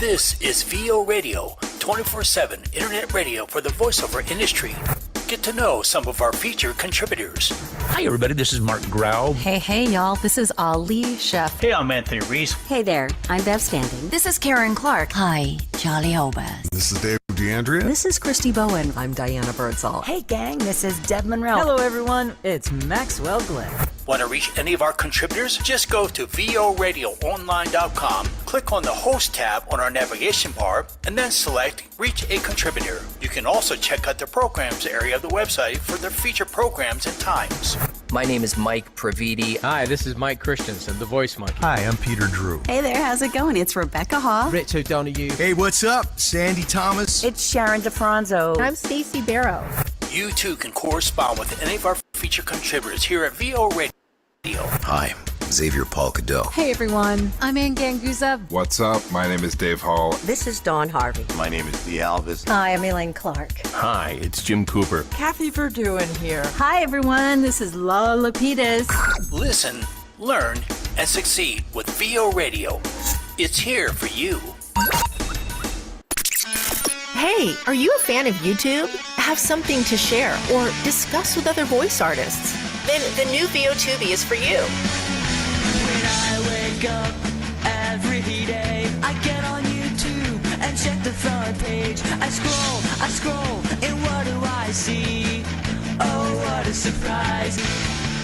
This is VO Radio, 24/7 internet radio for the voiceover industry. Get to know some of our featured contributors. Hi, everybody. This is Mark Grau. Hey, y'all. This is Ali Chef. Hey, I'm Anthony Reese. Hey there. I'm Bev Standing. This is Karen Clark. Hi, Charlie Obers. This is Dave DeAndrea. This is Christy Bowen. I'm Diana Birdsall. Hey, gang. This is Deb Monroe. Hello, everyone. It's Maxwell Glenn. Want to reach any of our contributors? Just go to voradioonline.com, click on the host tab on our navigation bar, and then select Reach a Contributor. You can also check out the programs area of the website for their featured programs and times. My name is Mike Praviti. Hi, this is Mike Christensen, the Voice Monkey. Hi, I'm Peter Drew. Hey there, how's it going? It's Rebecca Haw. Rich O'Donoghue. Hey, what's up? Sandy Thomas. It's Sharon DeFranzo. I'm Stacey Barrow. You too can correspond with any of our featured contributors here at VO Radio. Hi, Xavier Paul Cadeau. Hey everyone, I'm Ann Ganguza. What's up? My name is Dave Hall. This is Dawn Harvey. My name is Dee Alvis. Hi, I'm Elaine Clark. Hi, it's Jim Cooper. Kathy Verduen here. Hi everyone, this is Lala Lapidus. Listen, learn, and succeed with VO Radio. It's here for you. Hey, are you a fan of YouTube? Have something to share or discuss with other voice artists? Then the new VOTubi is for you. When I wake up every day, I get on YouTube and check the front page. I scroll, and what do I see? Oh, what a surprise.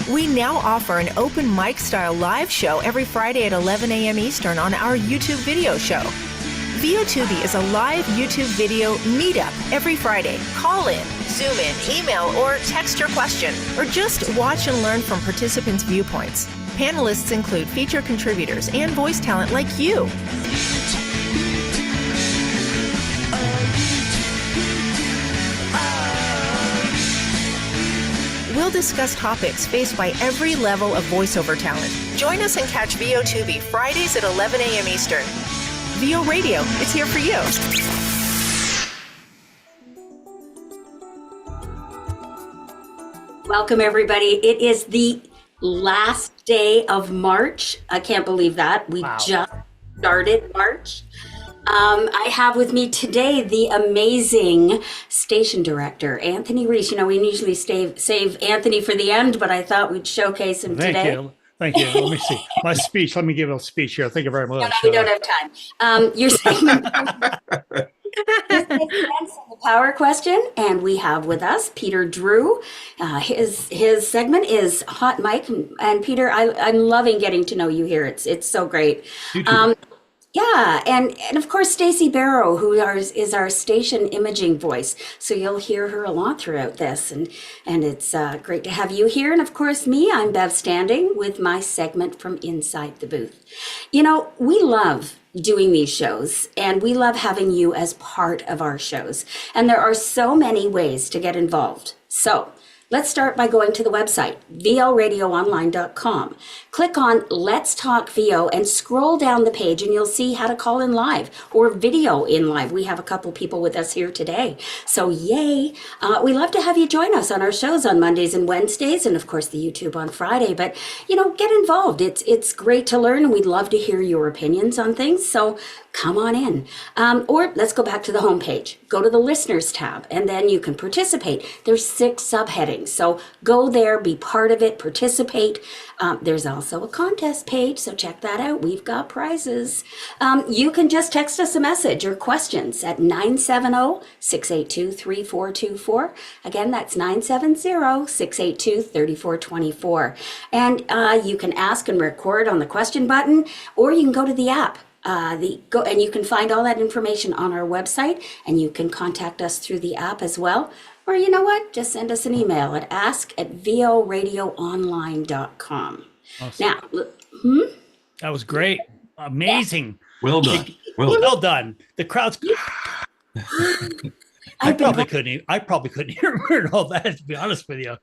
We now offer an open mic style live show every Friday at 11 a.m. Eastern on our YouTube video show. VOTubi is a live YouTube video meetup every Friday. Call in, Zoom in, email, or text your question, or just watch and learn from participants' viewpoints. Panelists include featured contributors and voice talent like you. We'll discuss topics faced by every level of voiceover talent. Join us and catch VOTubi Fridays at 11 a.m. Eastern. VO Radio, it's here for you. Welcome, everybody. It is the last day of March. I can't believe that. We just started March. I have with me today the amazing station director, Anthony Reese. You know, we usually save Anthony for the end, but I thought we'd showcase him today. Thank you. Let me see. My speech. Let me give a speech here. Thank you very much. No, we don't have time. Your segment is the power question, and we have with us Peter Drew. His segment is Hot Mic, and Peter, I'm loving getting to know you here. It's so great. You too. Yeah, and of course, Stacey Barrow, who is our station imaging voice. So you'll hear her a lot throughout this, and it's great to have you here. And of course, me, I'm Bev Standing with my segment from Inside the Booth. You know, we love doing these shows, and we love having you as part of our shows. And there are so many ways to get involved. So let's start by going to the website, voradioonline.com. Click on Let's Talk VO and scroll down the page and you'll see how to call in live or video in live. We have a couple people with us here today. So yay. We love to have you join us on our shows on Mondays and Wednesdays and of course the YouTube on Friday. But, you know, get involved. It's great to learn and we'd love to hear your opinions on things. So come on in. Or let's go back to the homepage. Go to the listeners tab and then you can participate. There's 6 subheadings. So go there, be part of it, participate. There's also a contest page, so check that out. We've got prizes. You can just text us a message or questions at 970-682-3424. Again, that's 970-682-3424. And you can ask and record on the question button, or you can go to the app. And you can find all that information on our website, and you can contact us through the app as well. Or you know what? Just send us an email at ask@voradioonline.com. Awesome. Now, That was great. Amazing. Well done. Well done. The crowd's. I probably couldn't hear all that, to be honest with you.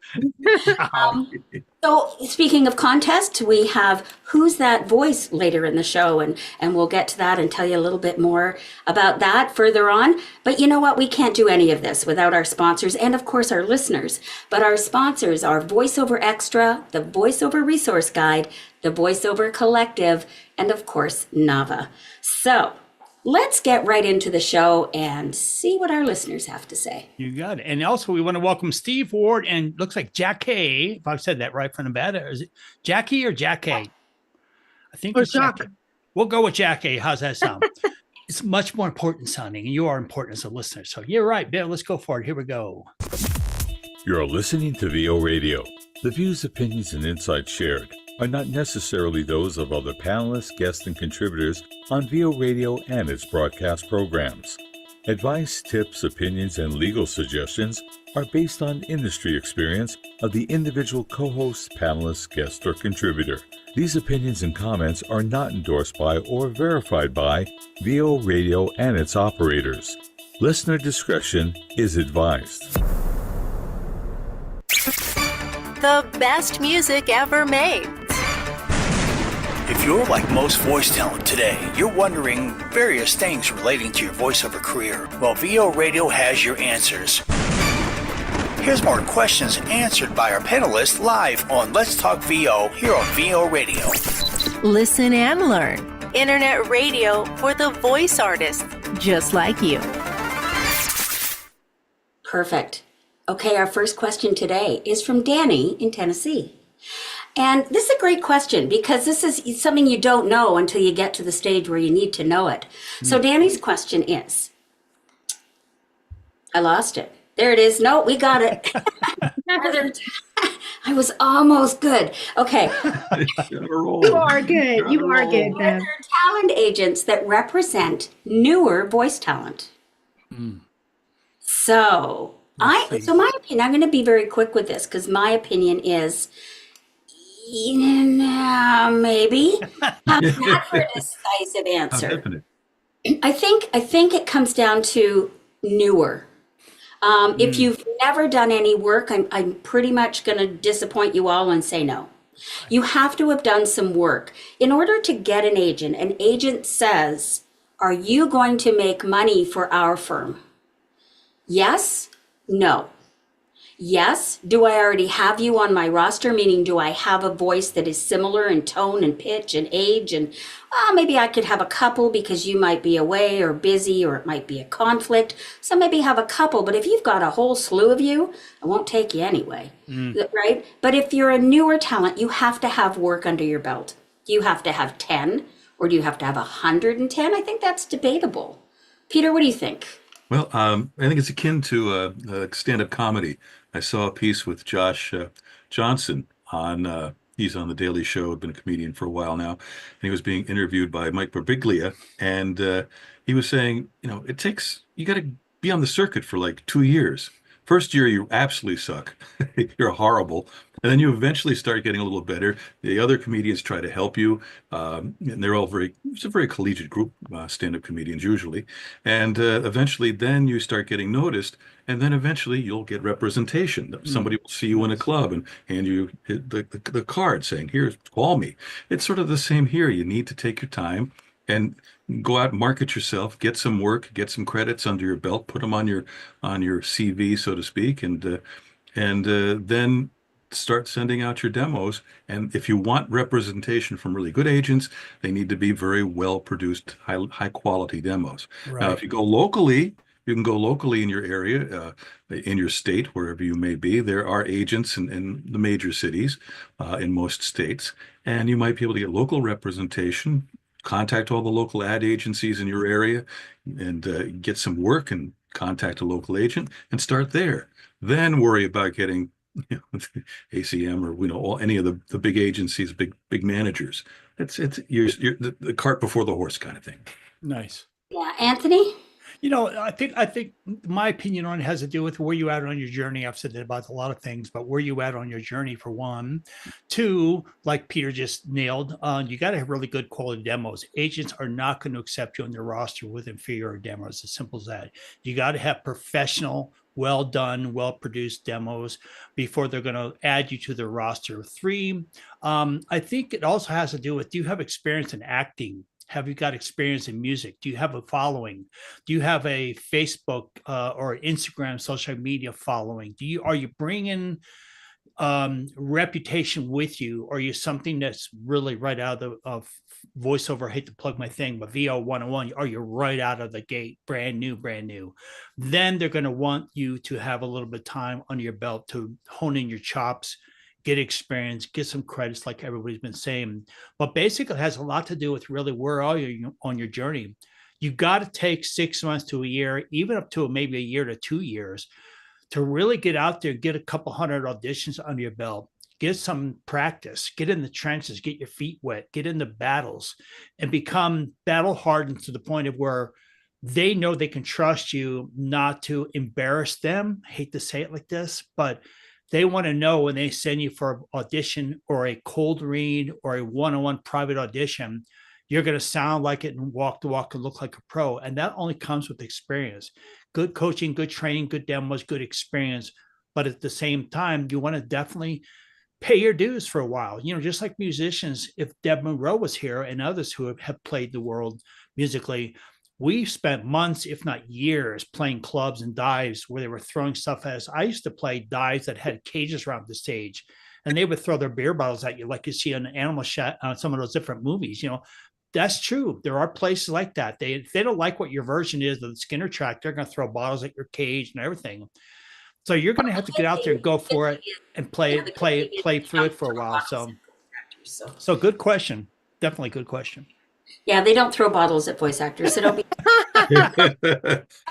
So speaking of contests, we have Who's That Voice later in the show, and we'll get to that and tell you a little bit more about that further on. But you know what? We can't do any of this without our sponsors and, of course, our listeners. But our sponsors are VoiceOver Extra, the VoiceOver Resource Guide, the VoiceOver Collective, and, of course, Nava. So let's get right into the show and see what our listeners have to say. You got it. And also, we want to welcome Steve Ward and looks like Jackie, if I've said that right from Nevada. Is it Jackie or Jackie? I think it's Jackie. We'll go with Jackie. How's that sound? It's much more important sounding, and you are important as a listener. So you're right, Bill. Let's go for it. Here we go. You're listening to VO Radio. The views, opinions, and insights shared are not necessarily those of other panelists, guests, and contributors on VO Radio and its broadcast programs. Advice, tips, opinions, and legal suggestions are based on industry experience of the individual co-host, panelist, guest, or contributor. These opinions and comments are not endorsed by or verified by VO Radio and its operators. Listener discretion is advised. The best music ever made. If you're like most voice talent today, you're wondering various things relating to your voiceover career. Well, VO Radio has your answers. Here's more questions answered by our panelists live on Let's Talk VO here on VO Radio. Listen and learn. Internet radio for the voice artist, just like you. Perfect. Okay, our first question today is from Danny in Tennessee. And this is a great question because this is something you don't know until you get to the stage where you need to know it. So Danny's question is, I lost it. There it is. No, we got it. I was almost good. Okay. You are good. You are good, Bev. They're talent agents that represent newer voice talent. So my opinion, I'm going to be very quick with this because my opinion is, maybe. How's that for a decisive answer? I think it comes down to newer. If you've never done any work, I'm pretty much going to disappoint you all and say no. You have to have done some work. In order to get an agent says, are you going to make money for our firm? Yes, no. Yes, do I already have you on my roster? Meaning, do I have a voice that is similar in tone and pitch and age? And maybe I could have a couple because you might be away or busy, or it might be a conflict. So maybe have a couple. But if you've got a whole slew of you, I won't take you anyway, right? But if you're a newer talent, you have to have work under your belt. Do you have to have 10 or do you have to have 110? I think that's debatable. Peter, what do you think? Well, I think it's akin to stand-up comedy. I saw a piece with Josh Johnson on, he's on The Daily Show, been a comedian for a while now, and he was being interviewed by Mike Birbiglia, and he was saying, you got to be on the circuit for like 2 years. First year, you absolutely suck. You're horrible. And then you eventually start getting a little better. The other comedians try to help you. And they're all it's a very collegiate group, stand-up comedians usually. And eventually then you start getting noticed. And then eventually you'll get representation. Somebody will see you in a club and hand you the card saying, here, call me. It's sort of the same here. You need to take your time and go out and market yourself, get some work, get some credits under your belt, put them on your CV, so to speak, and then start sending out your demos. And if you want representation from really good agents, they need to be very well produced, high quality demos. Right. Now, if you go locally, you can go locally in your area, in your state, wherever you may be. There are agents in the major cities, in most states, and you might be able to get local representation. Contact all the local ad agencies in your area and get some work and contact a local agent and start there. Then worry about getting ACM or any of the big agencies, big managers. You're the cart before the horse kind of thing. Nice. Yeah, Anthony. I think my opinion on it has to do with where you at on your journey. I've said that about a lot of things, but where you at on your journey, for one. Two, like Peter just nailed, you got to have really good quality demos. Agents are not going to accept you on their roster with inferior demos. As simple as that. You got to have professional, well done, well produced demos before they're going to add you to their roster. Three, I think it also has to do with, do you have experience in acting? Have you got experience in music? Do you have a following? Do you have a Facebook or Instagram social media following? Are you bringing reputation with you? Or are you something that's really right out of voiceover? I hate to plug my thing, but VO 101, are you right out of the gate, brand new? Then they're going to want you to have a little bit of time under your belt to hone in your chops, get experience, get some credits, like everybody's been saying. But basically, it has a lot to do with really where are you on your journey. You got to take 6 months to a year, even up to maybe a year to 2 years, to really get out there, get a couple hundred auditions under your belt, get some practice, get in the trenches, get your feet wet, get into battles, and become battle hardened to the point of where they know they can trust you not to embarrass them. I hate to say it like this, but they want to know when they send you for an audition or a cold read or a one-on-one private audition, you're going to sound like it and walk the walk and look like a pro. And that only comes with experience. Good coaching, good training, good demos, good experience. But at the same time, you want to definitely pay your dues for a while. You know, just like musicians, if Deb Monroe was here and others who have played the world musically, we spent months, if not years, playing clubs and dives where they were throwing stuff at us. I used to play dives that had cages around the stage, and they would throw their beer bottles at you like you see on Animal Shot, on some of those different movies. You know, that's true. There are places like that. If they don't like what your version is of the Skinner track, they're going to throw bottles at your cage and everything. So you're going to have to get out there and go for it and play through it for a while. So good question. Definitely good question. Yeah, they don't throw bottles at voice actors, so don't be.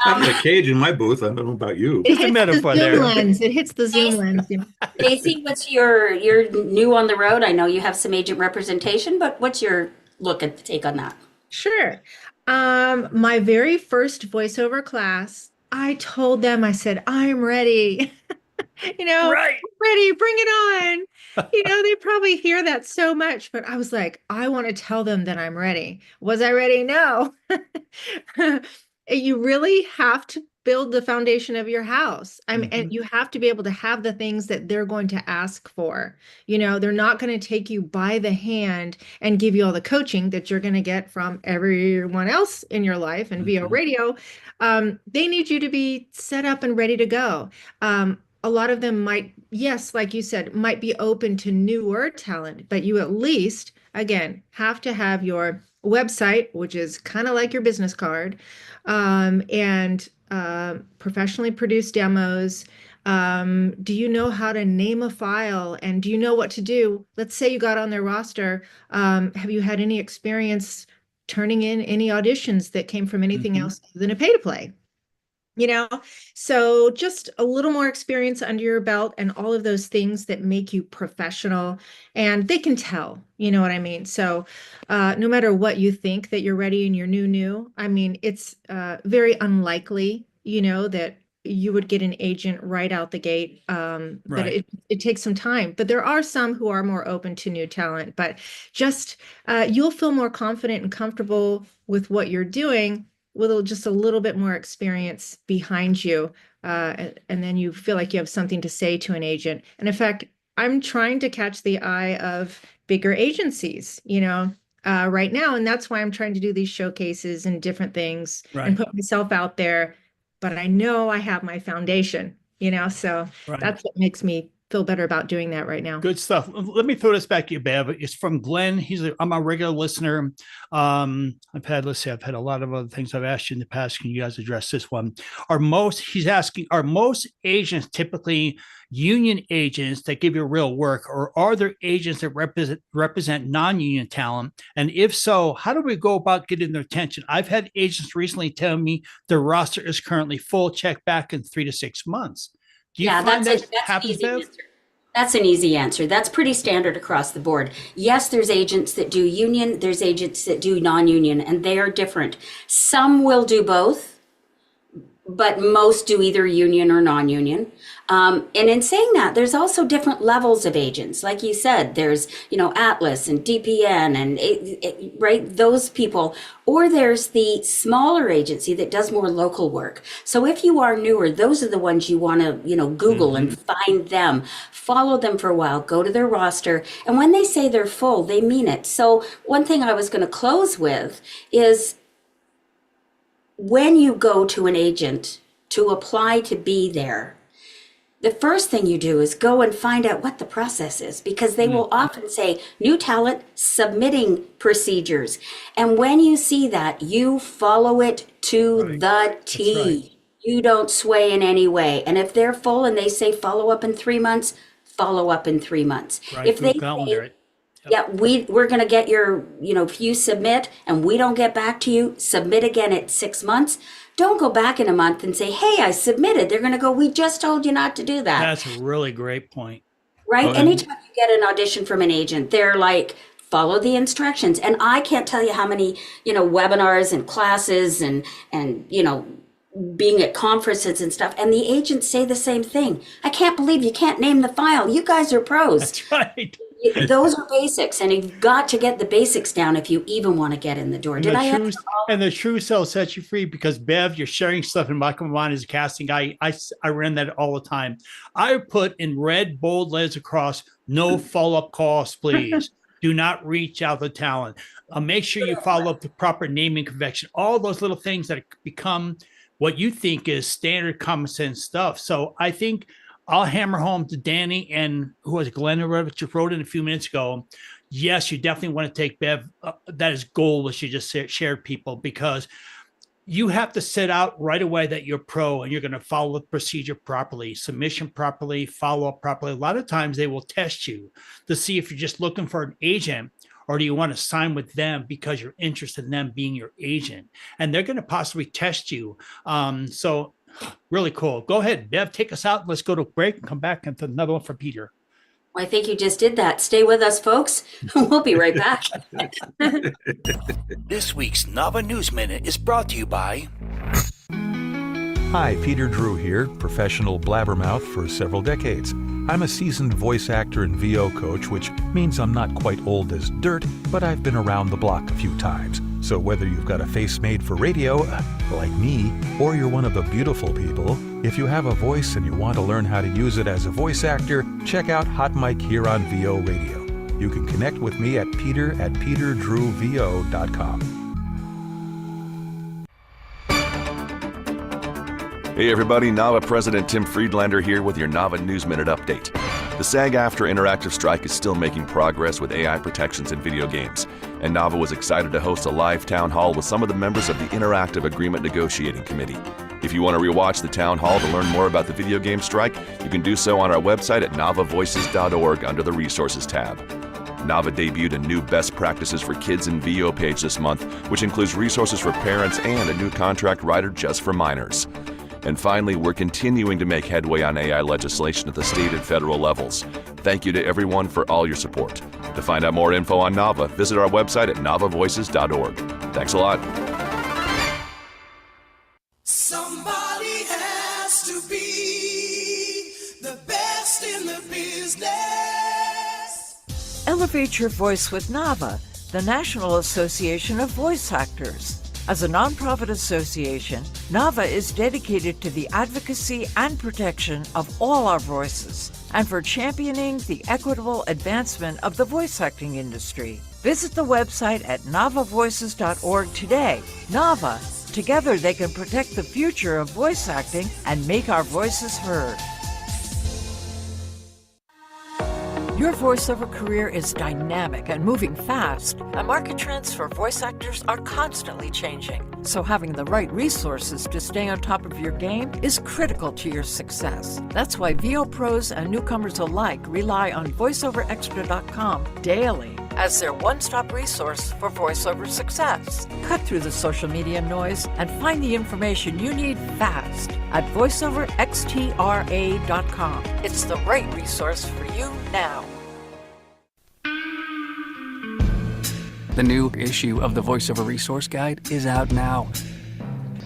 I'm in a cage in my booth. I don't know about you. It hits the zoom lens. It hits the zoom lens. Stacey, what's you're new on the road? I know you have some agent representation, but what's your look at the take on that? Sure. My very first voiceover class, I told them, I said, I'm ready. Right. Ready, bring it on. They probably hear that so much, but I was like, I want to tell them that I'm ready. Was I ready? No. You really have to build the foundation of your house. And you have to be able to have the things that they're going to ask for. They're not going to take you by the hand and give you all the coaching that you're going to get from everyone else in your life and VO Radio. They need you to be set up and ready to go. A lot of them might, yes, like you said, might be open to newer talent, but you at least, again, have to have your website, which is kind of like your business card, and professionally produced demos. Do you know how to name a file, and do you know what to do? Let's say you got on their roster. Have you had any experience turning in any auditions that came from anything else than a pay-to-play? So just a little more experience under your belt and all of those things that make you professional, and they can tell, you know what I mean? So no matter what you think that you're ready and you're new, I mean, it's very unlikely, that you would get an agent right out the gate. But it takes some time, but there are some who are more open to new talent, but just you'll feel more confident and comfortable with what you're doing with just a little bit more experience behind you. And then you feel like you have something to say to an agent. And in fact, I'm trying to catch the eye of bigger agencies, right now. And that's why I'm trying to do these showcases and different things and put myself out there. But I know I have my foundation, so that's what makes me feel better about doing that right now. Good stuff. Let me throw this back to you, Bev. It's from Glenn. I'm a regular listener. I've had a lot of other things I've asked you in the past. Can you guys address this one? He's asking, are most agents typically union agents that give you real work, or are there agents that represent non-union talent? And if so, how do we go about getting their attention? I've had agents recently tell me their roster is currently full, check back in 3 to 6 months. That's an easy answer. That's pretty standard across the board. Yes, there's agents that do union, there's agents that do non-union, and they are different. Some will do both, but most do either union or non-union. And in saying that, there's also different levels of agents. Like you said, there's, Atlas and DPN and those people. Or there's the smaller agency that does more local work. So if you are newer, those are the ones you want to, Google and find them, follow them for a while, go to their roster. And when they say they're full, they mean it. So one thing I was going to close with is, when you go to an agent to apply to be there, the first thing you do is go and find out what the process is, because they will often say new talent submitting procedures. And when you see that, you follow it to the T. right. You don't sway in any way. And if they're full and they say follow up in 3 months, follow up in 3 months. Right. If they Calendar say, it. yeah, we're going to get your, if you submit and we don't get back to you, submit again at 6 months. Don't go back in a month and say, hey, I submitted. They're going to go, we just told you not to do that. That's a really great point. Right? Oh, Anytime you get an audition from an agent, they're like, follow the instructions. And I can't tell you how many, webinars and classes and being at conferences and stuff. And the agents say the same thing. I can't believe you can't name the file. You guys are pros. That's right. Those are basics, and you've got to get the basics down if you even want to get in the door. Did I answer all? And the true self sets you free, because Bev, you're sharing stuff in Michael Vaughn as a casting guy. I ran that all the time. I put in red bold letters across, no follow-up calls, please. Do not reach out to talent. Make sure you follow up the proper naming convention. All those little things that become what you think is standard common sense stuff. So I think I'll hammer home to Danny and who was Glenn just wrote in a few minutes ago. Yes, you definitely want to take Bev. That is gold, what you just shared, people, because you have to set out right away that you're pro and you're going to follow the procedure properly, submission properly, follow up properly. A lot of times they will test you to see if you're just looking for an agent, or do you want to sign with them because you're interested in them being your agent? And they're going to possibly test you. So really cool. Go ahead, Bev, take us out. Let's go to break and come back into another one for Peter. Well, I think you just did that. Stay with us, folks. We'll be right back. This week's Nava News Minute is brought to you by... Hi, Peter Drew here, professional blabbermouth for several decades. I'm a seasoned voice actor and VO coach, which means I'm not quite old as dirt, but I've been around the block a few times. So whether you've got a face made for radio, like me, or you're one of the beautiful people, if you have a voice and you want to learn how to use it as a voice actor, check out Hot Mic here on VO Radio. You can connect with me at peter@peterdrewvo.com. Hey everybody, Nava President Tim Friedlander here with your Nava News Minute update. The SAG-AFTRA interactive strike is still making progress with AI protections in video games, and Nava was excited to host a live town hall with some of the members of the Interactive Agreement Negotiating Committee. If you want to rewatch the town hall to learn more about the video game strike, you can do so on our website at navavoices.org under the Resources tab. Nava debuted a new Best Practices for Kids in VO page this month, which includes resources for parents and a new contract writer just for minors. And finally, we're continuing to make headway on AI legislation at the state and federal levels. Thank you to everyone for all your support. To find out more info on Nava, visit our website at navavoices.org. Thanks a lot. Somebody has to be the best in the business. Elevate your voice with NAVA, the National Association of Voice Actors. As a nonprofit association, NAVA is dedicated to the advocacy and protection of all our voices and for championing the equitable advancement of the voice acting industry. Visit the website at navavoices.org today. NAVA, together they can protect the future of voice acting and make our voices heard. Your voiceover career is dynamic and moving fast, and market trends for voice actors are constantly changing. So having the right resources to stay on top of your game is critical to your success. That's why VO pros and newcomers alike rely on VoiceOverXtra.com daily as their one-stop resource for voiceover success. Cut through the social media noise and find the information you need fast at VoiceOverXtra.com. It's the right resource for you now. The new issue of the VoiceOver Resource Guide is out now.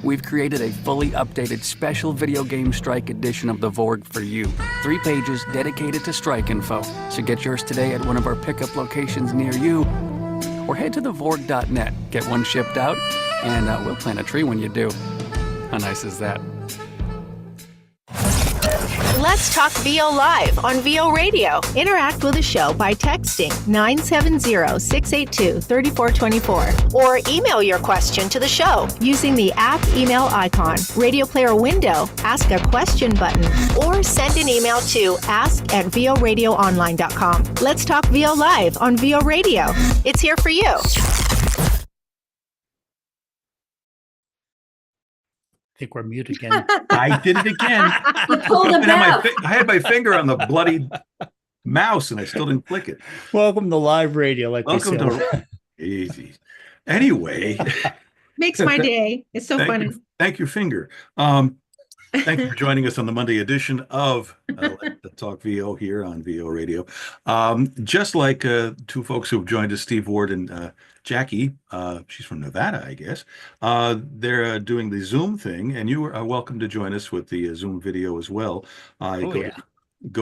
We've created a fully updated special video game strike edition of the Vorg for you. 3 pages dedicated to strike info. So get yours today at one of our pickup locations near you. Or head to thevorg.net, get one shipped out, and we'll plant a tree when you do. How nice is that? Let's Talk VO Live on VO Radio. Interact with the show by texting 970-682-3424 or email your question to the show using the app email icon, radio player window, ask a question button, or send an email to ask@voradioonline.com. Let's Talk VO Live on VO Radio. It's here for you. I think we're mute again. I did it again. Pulled a Bev. I had my finger on the bloody mouse and I still didn't click it. Welcome to live radio, like Welcome we say. to easy. Anyway, Makes my day. It's so funny. Thank you, finger. Thank you for joining us on the Monday edition of Let's Talk VO here on VO Radio. Just like two folks who have joined us, Steve Ward and Jackie, she's from Nevada, I guess. They're doing the Zoom thing, and you are welcome to join us with the Zoom video as well. Go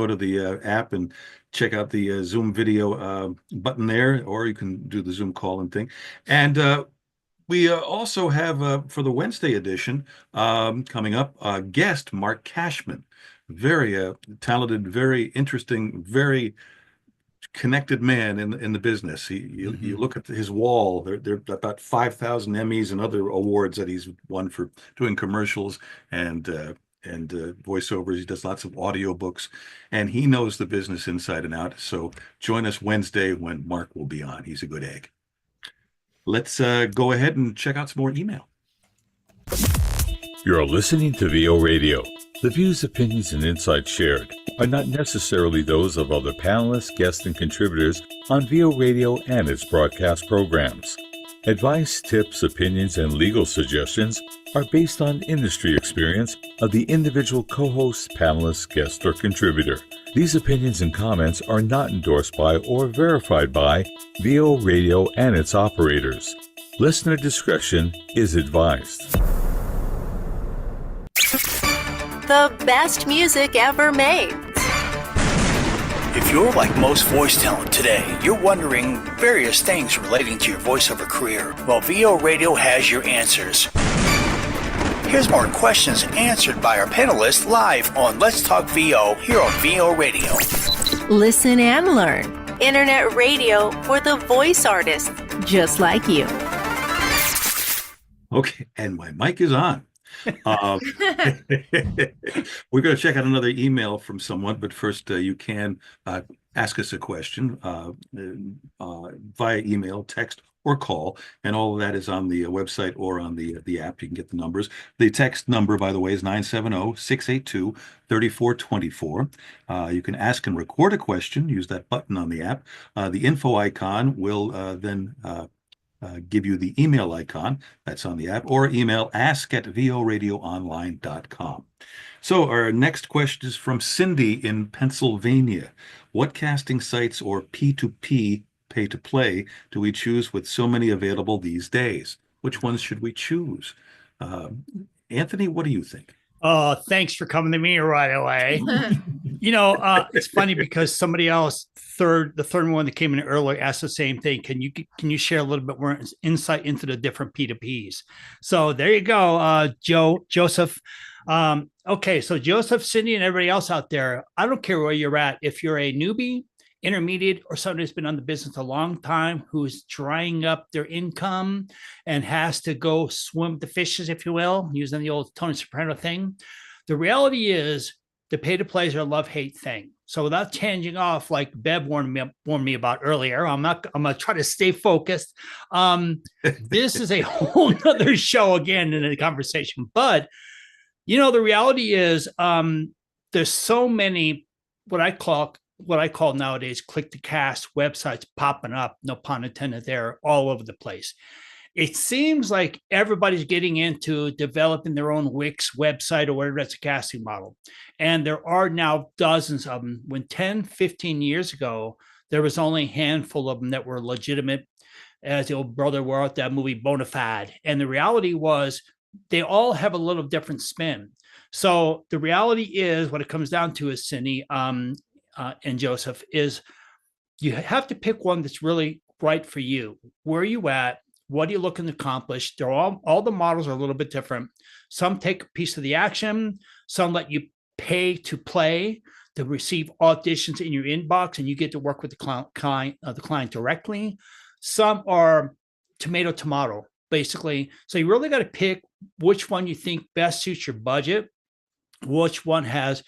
to the app and check out the Zoom video button there, or you can do the Zoom call and thing. And we also have, for the Wednesday edition, coming up, guest Mark Cashman. Very talented, very interesting, very connected man in the business. You look at his wall, there are about 5,000 Emmys and other awards that he's won for doing commercials and voiceovers. He does lots of audiobooks, and he knows the business inside and out. So join us Wednesday when Mark will be on. He's a good egg. Let's go ahead and check out some more email. You're listening to VO Radio. The views, opinions, and insights shared are not necessarily those of other panelists, guests, and contributors on VO Radio and its broadcast programs. Advice, tips, opinions, and legal suggestions are based on industry experience of the individual co-host, panelist, guest, or contributor. These opinions and comments are not endorsed by or verified by VO Radio and its operators. Listener discretion is advised. The best music ever made. If you're like most voice talent today, you're wondering various things relating to your voiceover career. Well, VO Radio has your answers. Here's more questions answered by our panelists live on Let's Talk VO here on VO Radio. Listen and learn. Internet radio for the voice artist, just like you. Okay, and my mic is on. We're going to check out another email from someone, but first you can ask us a question via email, text, or call, and all of that is on the website or on the app. You can get the numbers. The text number, by the way, is 970-682-3424. You can ask and record a question. Use that button on the app. The info icon will then give you the email icon that's on the app, or email ask@voradioonline.com. So our next question is from Cindy in Pennsylvania. What casting sites or P2P, pay to play, do we choose with so many available these days? Which ones should we choose? Anthony, what do you think? Oh, thanks for coming to me right away. It's funny because somebody else, the third one that came in earlier, asked the same thing. Can you share a little bit more insight into the different P2Ps? So there you go, Joseph. Okay, so Joseph, Cindy, and everybody else out there, I don't care where you're at. If you're a newbie, intermediate, or somebody who's been on the business a long time, who's drying up their income and has to go swim with the fishes, if you will, using the old Tony Soprano thing. The reality is the pay-to-plays are a love-hate thing. So without changing off, like Bev warned me about earlier, I'm going to try to stay focused. This is a whole nother show again in the conversation. But, the reality is there's so many, what I call nowadays click-to-cast websites popping up, no pun intended there, all over the place. It seems like everybody's getting into developing their own Wix website or whatever, that's a casting model. And there are now dozens of them. When 10, 15 years ago, there was only a handful of them that were legitimate, as the old brother wore out that movie Bonafide. And the reality was they all have a little different spin. So the reality is, what it comes down to is, Cindy, and Joseph, is you have to pick one that's really right for you. Where are you at? What are you looking to accomplish? They're all the models are a little bit different. Some take a piece of the action. Some let you pay to play, to receive auditions in your inbox, and you get to work with the client directly. Some are tomato, basically. So you really got to pick which one you think best suits your budget, which one has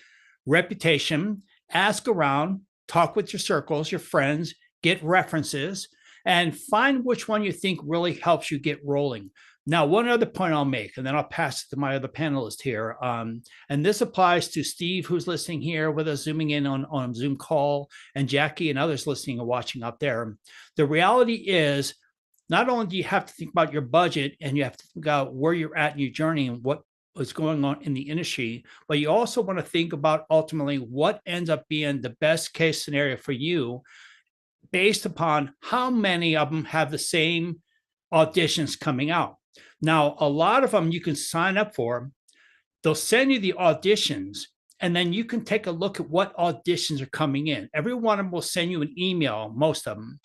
reputation. Ask around, talk with your circles, your friends, get references, and find which one you think really helps you get rolling. Now, one other point I'll make, and then I'll pass it to my other panelist here. And this applies to Steve, who's listening here with us, zooming in on Zoom call, and Jackie and others listening and watching out there. The reality is, not only do you have to think about your budget and you have to think about where you're at in your journey and what is going on in the industry, but you also want to think about ultimately what ends up being the best case scenario for you based upon how many of them have the same auditions coming out. Now, a lot of them you can sign up for. They'll send you the auditions, and then you can take a look at what auditions are coming in. Every one of them will send you an email, most of them.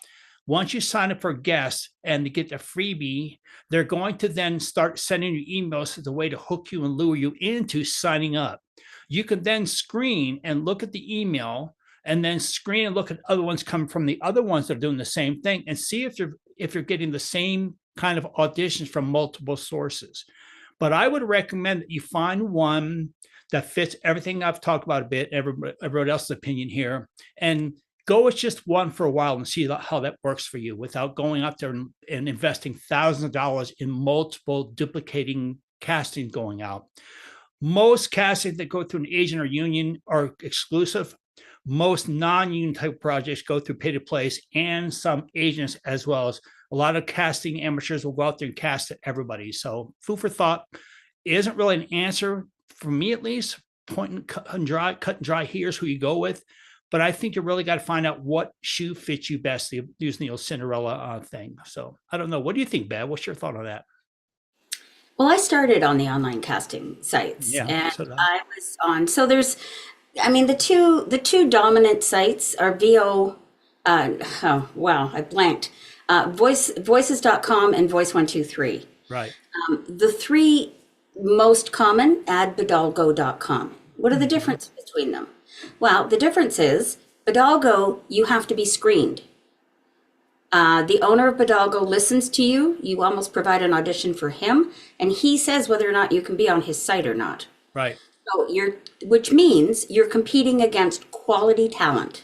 Once you sign up for guests and to get the freebie, they're going to then start sending you emails as a way to hook you and lure you into signing up. You can then screen and look at the email, and then screen and look at other ones coming from the other ones that are doing the same thing, and see if you're getting the same kind of auditions from multiple sources. But I would recommend that you find one that fits everything I've talked about a bit, everybody else's opinion here, and go with just one for a while and see how that works for you without going out there and investing thousands of dollars in multiple duplicating castings going out. Most castings that go through an agent or union are exclusive. Most non-union type projects go through pay to place, and some agents as well. As a lot of casting amateurs will go out there and cast everybody. So food for thought. Isn't really an answer for me, at least. Point and cut and dry. Here's who you go with. But I think you really got to find out what shoe fits you best, using the old Cinderella thing. So I don't know. What do you think, Bev? What's your thought on that? Well, I started on the online casting sites, and so I was on. So there's, I mean, the two dominant sites are VO. Oh wow, I blanked. Voices.com and Voice123. Right. The three most common, addbidalgo.com. What are the differences between them? Well, the difference is Bidalgo, you have to be screened. The owner of Bidalgo listens to you. You almost provide an audition for him, and he says whether or not you can be on his site or not. Right. So which means you're competing against quality talent.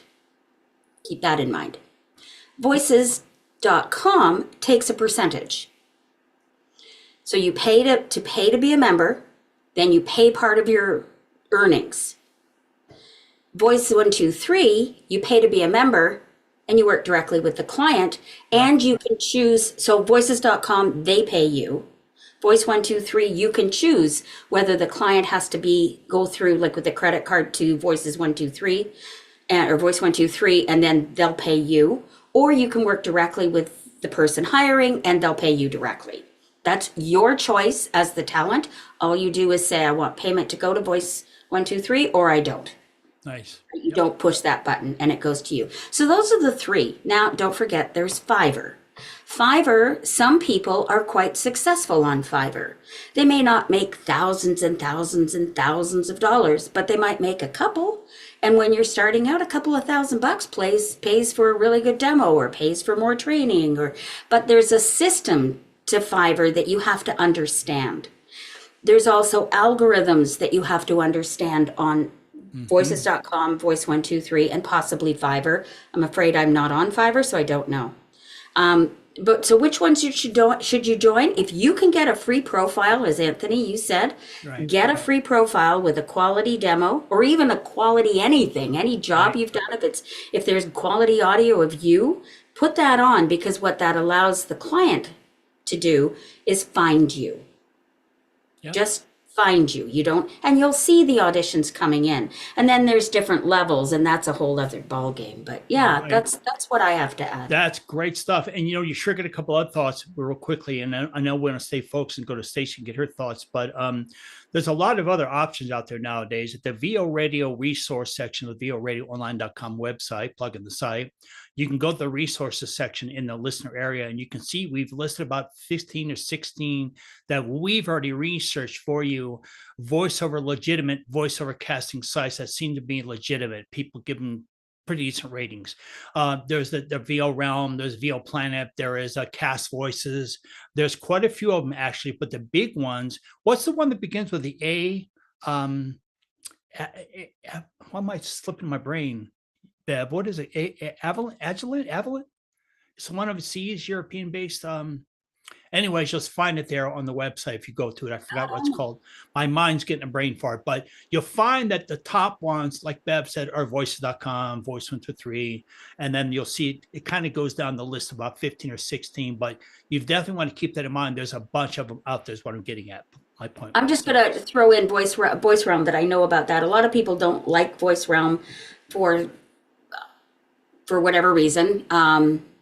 Keep that in mind. Voices.com takes a percentage. So you pay to be a member, then you pay part of your earnings. Voice123, you pay to be a member, and you work directly with the client, and you can choose. So voices.com, they pay you. Voice123, you can choose whether the client has to go through like with a credit card to Voices123 or Voice123, and then they'll pay you, or you can work directly with the person hiring and they'll pay you directly. That's your choice as the talent. All you do is say, I want payment to go to Voice123, or I don't. Nice. You don't push that button and it goes to you. So those are the three. Now, don't forget, there's Fiverr. Fiverr, some people are quite successful on Fiverr. They may not make thousands and thousands and thousands of dollars, but they might make a couple. And when you're starting out, a couple of $1,000 pays for a really good demo or pays for more training. But there's a system to Fiverr that you have to understand. There's also algorithms that you have to understand on Voices.com, Voice123, and possibly Fiverr. I'm afraid I'm not on Fiverr, so I don't know. But so which ones should you join? If you can get a free profile, as Anthony, you said, get a free profile with a quality demo or even a quality anything, any job you've done. If there's quality audio of you, put that on, because what that allows the client to do is find you. Yep. Just find you. You don't, and you'll see the auditions coming in, and then there's different levels, and that's a whole other ball game. But yeah, that's what I have to add. That's great stuff. And you triggered a couple other thoughts real quickly, and I know we're going to stay focused and go to Stacey and get her thoughts. But there's a lot of other options out there nowadays. At the VO Radio resource section of the VORadioonline.com website, plug in the site, you can go to the resources section in the listener area, and you can see we've listed about 15 or 16 that we've already researched for you, legitimate voiceover casting sites that seem to be legitimate. People give them pretty decent ratings. There's the VO Realm, there's VO Planet, there is Cast Voices. There's quite a few of them actually, but the big ones, what's the one that begins with the A? Why am I slipping my brain? Bev, what is it? Agilent? It's one of C's European based. Anyways, you'll find it there on the website if you go to it. I forgot what it's called. My mind's getting a brain fart, but you'll find that the top ones, like Bev said, are voices.com, Voice123, and then you'll see it kind of goes down the list, about 15 or 16, but you definitely want to keep that in mind. There's a bunch of them out there is what I'm getting at. My point. I'm just going to throw in Voice Realm that I know about that. A lot of people don't like Voice Realm for whatever reason.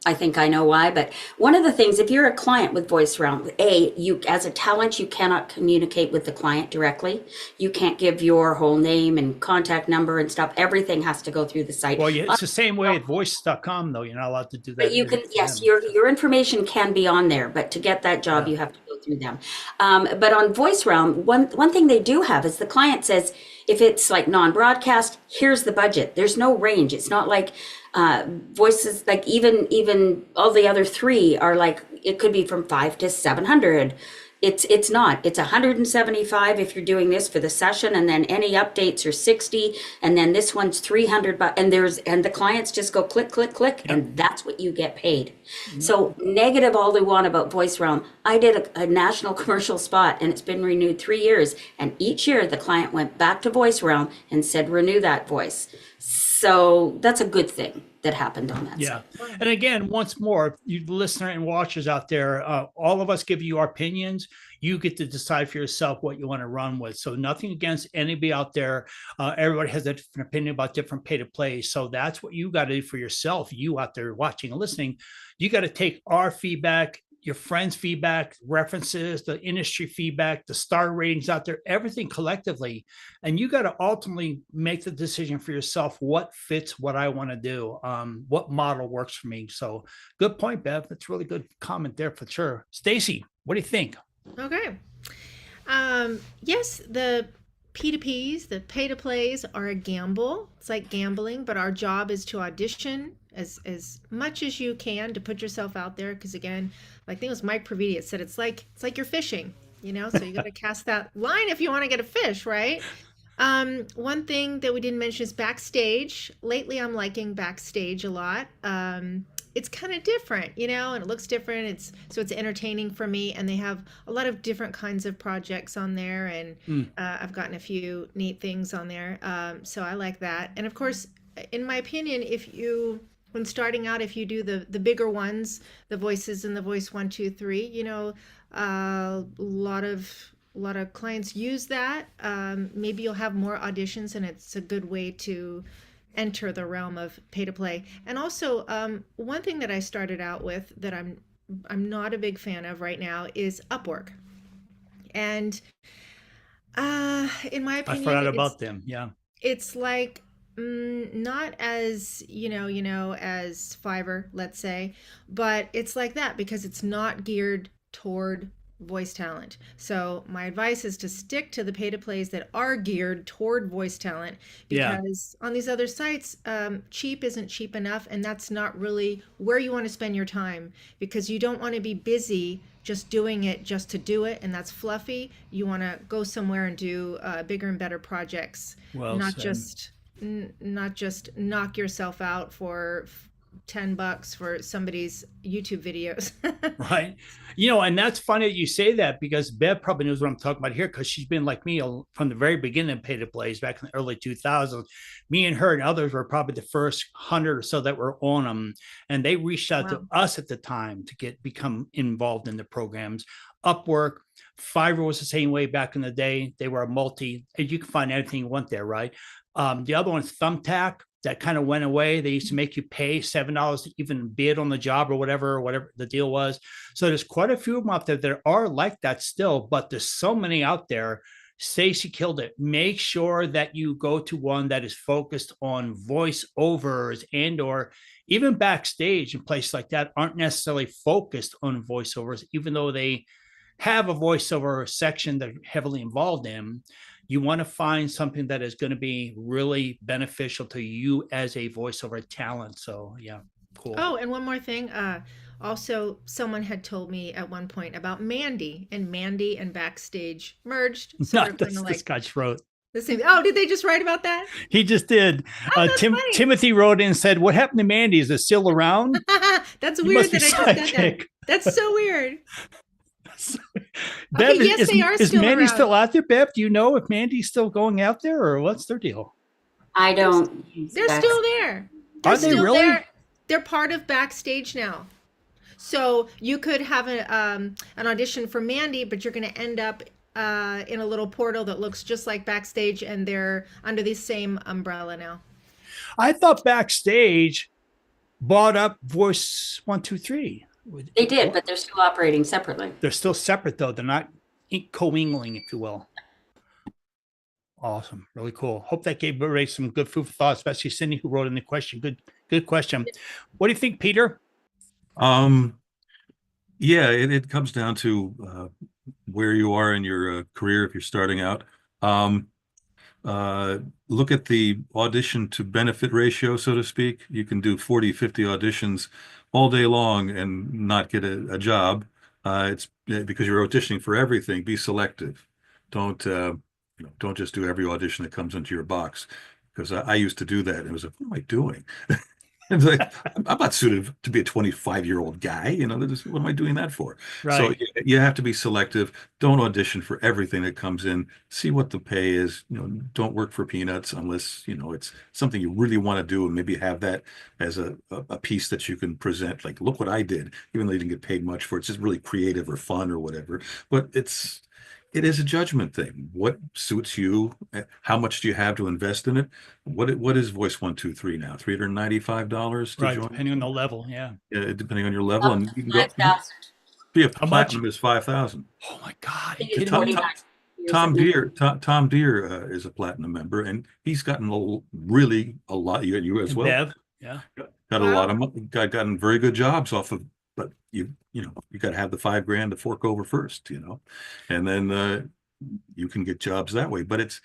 I think I know why, but one of the things, if you're a client with Voice Realm, you as a talent, you cannot communicate with the client directly. You can't give your whole name and contact number and stuff. Everything has to go through the site. Well, yeah, it's the same way at voice.com, though. You're not allowed to do that. But you can, yes, your information can be on there, but to get that job, you have to go through them. But on Voice Realm, one thing they do have is the client says, if it's like non-broadcast, here's the budget. There's no range. It's not like voices, like even all the other three are like, it could be from 5 to 700. It's not. It's 175 if you're doing this for the session, and then any updates are 60, and then this one's 300. And the clients just go click, click, click, and that's what you get paid. So negative all they want about Voice Realm. I did a national commercial spot, and it's been renewed 3 years, and each year the client went back to Voice Realm and said, renew that voice. So that's a good thing that happened on that. Yeah. Side. And again, once more, you listener and watchers out there, all of us give you our opinions. You get to decide for yourself what you want to run with. So nothing against anybody out there. Everybody has a different opinion about different pay to play. So that's what you got to do for yourself. You out there watching and listening, you got to take our feedback, your friends' feedback, references, the industry feedback, the star ratings out there, everything collectively. And you got to ultimately make the decision for yourself, what fits what I want to do, what model works for me. So good point, Bev. That's a really good comment there for sure. Stacy, what do you think? Okay. Yes, the P2Ps, the pay to plays are a gamble. It's like gambling, but our job is to audition as much as you can to put yourself out there. Because again, I think it was Mike Praviti said it's like you're fishing, so you got to cast that line if you want to get a fish, right? One thing that we didn't mention is backstage. Lately, I'm liking backstage a lot. It's kind of different, and it looks different. It's entertaining for me, and they have a lot of different kinds of projects on there, and I've gotten a few neat things on there. So I like that. And of course, in my opinion, when starting out, if you do the bigger ones, the voices and the voice 1, 2, 3, a lot of clients use that. Maybe you'll have more auditions, and it's a good way to enter the realm of pay to play. And also, one thing that I started out with that I'm not a big fan of right now is Upwork. And in my opinion, I forgot about them. Yeah, it's like not as as Fiverr, let's say, but it's like that because it's not geared toward voice talent. So my advice is to stick to the pay to plays that are geared toward voice talent, because on these other sites, cheap isn't cheap enough, and that's not really where you want to spend your time, because you don't want to be busy just doing it just to do it, and that's fluffy. You want to go somewhere and do bigger and better projects, not just knock yourself out for $10 for somebody's YouTube videos. Right. And that's funny that you say that, because Bev probably knows what I'm talking about here, because she's been like me from the very beginning of pay to plays back in the early 2000s. Me and her and others were probably the first 100 or so that were on them. And they reached out to us at the time to become involved in the programs. Upwork, Fiverr was the same way back in the day. They were and you can find anything you want there, right? The other one is Thumbtack. That kind of went away. They used to make you pay $7 to even bid on the job or whatever the deal was. So there's quite a few of them out there that are like that still, but there's so many out there Stacy killed it. Make sure that you go to one that is focused on voiceovers, and or even backstage and places like that aren't necessarily focused on voiceovers, even though they have a voiceover section that are heavily involved in. You want to find something that is going to be really beneficial to you as a voiceover talent. So yeah, cool. Oh, and one more thing. Also, someone had told me at one point about Mandy, and Mandy and Backstage merged. So Not this guy just wrote. the same. Oh, did they just write about that? He just did. that's funny. Timothy wrote in and said, "What happened to Mandy? Is it still around?" That's You weird must that be I just said that. psychic. That's so weird. Bev, Okay, yes, they are is still Mandy around. still out there, Bev? Do you know if Mandy's still going out there, or what's their deal? I don't. They're still there. They're Are they still really? there. They're part of Backstage now. So you could have an audition for Mandy, but you're going to end up in a little portal that looks just like Backstage, and they're under the same umbrella now. I thought Backstage bought up Voice 123. They did, but they're still operating separately. They're still separate, though. They're not commingling, if you will. Awesome. Really cool. Hope that gave everybody some good food for thought, especially Cindy, who wrote in the question. Good question. What do you think, Peter? Yeah, it comes down to where you are in your career if you're starting out. Look at the audition to benefit ratio, so to speak. You can do 40, 50 auditions all day long and not get a job. It's because you're auditioning for everything. Be selective. Don't just do every audition that comes into your box, because I used to do that. It was like, what am I doing? It's like, I'm not suited to be a 25-year-old guy. What am I doing that for? Right. So you have to be selective. Don't audition for everything that comes in. See what the pay is. Don't work for peanuts unless it's something you really want to do, and maybe have that as a piece that you can present. Like, look what I did, even though you didn't get paid much for it. It's just really creative or fun or whatever. But it is a judgment thing. What suits you? How much do you have to invest in it? What is Voice 123 now? $395 to Right, join? depending on the level. Yeah. Yeah, depending on your level, and you can go. 5,000. Be a How platinum is 5,000. Oh my God. I think it's Tom- 49 years Tom of Deere, Tom Deere is a platinum member, and he's gotten a lot. You as well. Bev. Yeah. Got a lot of money. Gotten very good jobs off of. But you got to have the $5,000 to fork over first, and then you can get jobs that way. But it's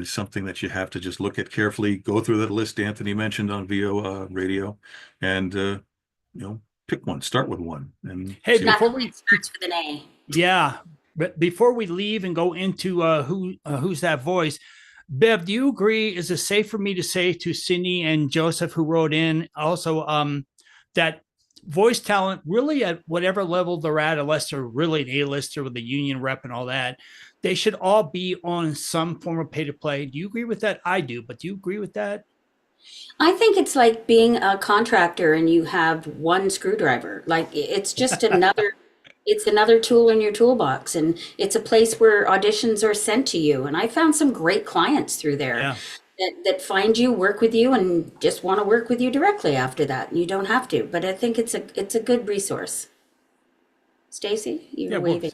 something that you have to just look at carefully. Go through that list Anthony mentioned on VO radio, and pick one. Start with one. And Hey, see before Nothing we starts with an A. Yeah, but before we leave and go into who's that voice, Bev, do you agree? Is it safe for me to say to Cindy and Joseph, who wrote in also, that voice talent, really at whatever level they're at, unless they're really an A-lister with the union rep and all that, they should all be on some form of pay to play? Do you agree with that? I do, but do you agree with that? I think it's like being a contractor and you have one screwdriver. Like, it's just another tool in your toolbox, and it's a place where auditions are sent to you. And I found some great clients through there. Yeah. That find you, work with you, and just want to work with you directly after that. You don't have to, but I think it's a good resource. Stacy, you're Yeah, waving.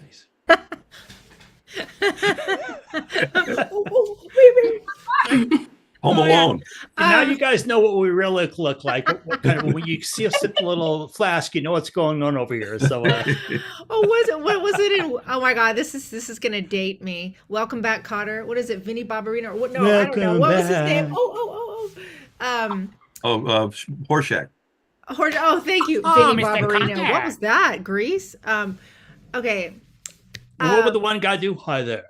Home Alone. And now you guys know what we really look like. What kind of, when you see us at the little flask, you know what's going on over here. So What was it in? Oh my God, this is gonna date me. Welcome back, Cotter. What is it, Vinny Barbarino? Or what? No, I don't know. Welcome What was his back. name? Horshack. Oh, thank you, Oh, Vinny Mr. Barbarino. Cotter. What was that? Grease? Okay. what would the one guy do? Hi there.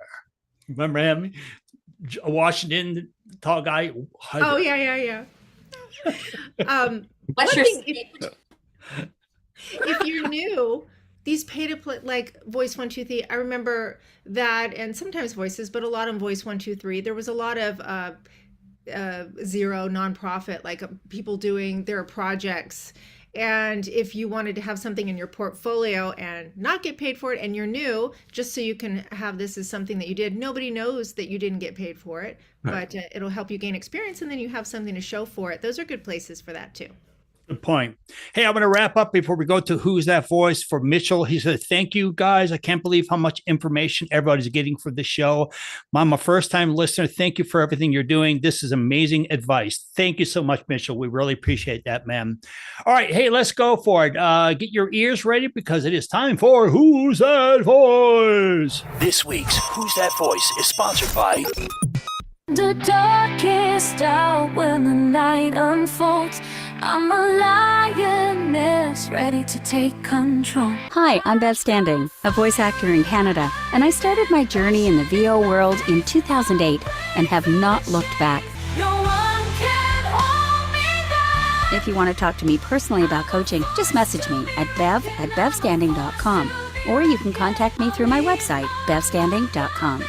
Remember him? Washington, tall guy. Hi Oh there. yeah. What's one your thing, if you're new, these pay to play, like Voice 123, I remember that, and sometimes Voices, but a lot on Voice 123. There was a lot of zero nonprofit, like people doing their projects. And if you wanted to have something in your portfolio and not get paid for it, and you're new, just so you can have this as something that you did, nobody knows that you didn't get paid for it, Right. but it'll help you gain experience, and then you have something to show for it. Those are good places for that too. Good point. Hey, I'm going to wrap up before we go to Who's That Voice for Mitchell. He said, thank you, guys. I can't believe how much information everybody's getting for the show. I'm a first-time listener. Thank you for everything you're doing. This is amazing advice. Thank you so much, Mitchell. We really appreciate that, man. All right. Hey, let's go for it. Get your ears ready because it is time for Who's That Voice? This week's Who's That Voice is sponsored by... The darkest hour when the night unfolds, I'm a lioness ready to take control. Hi, I'm Bev Standing, a voice actor in Canada, and I started my journey in the VO world in 2008 and have not looked back. No one can hold me down. If you want to talk to me personally about coaching, just message me at bev@bevstanding.com, or you can contact me through my website, bevstanding.com.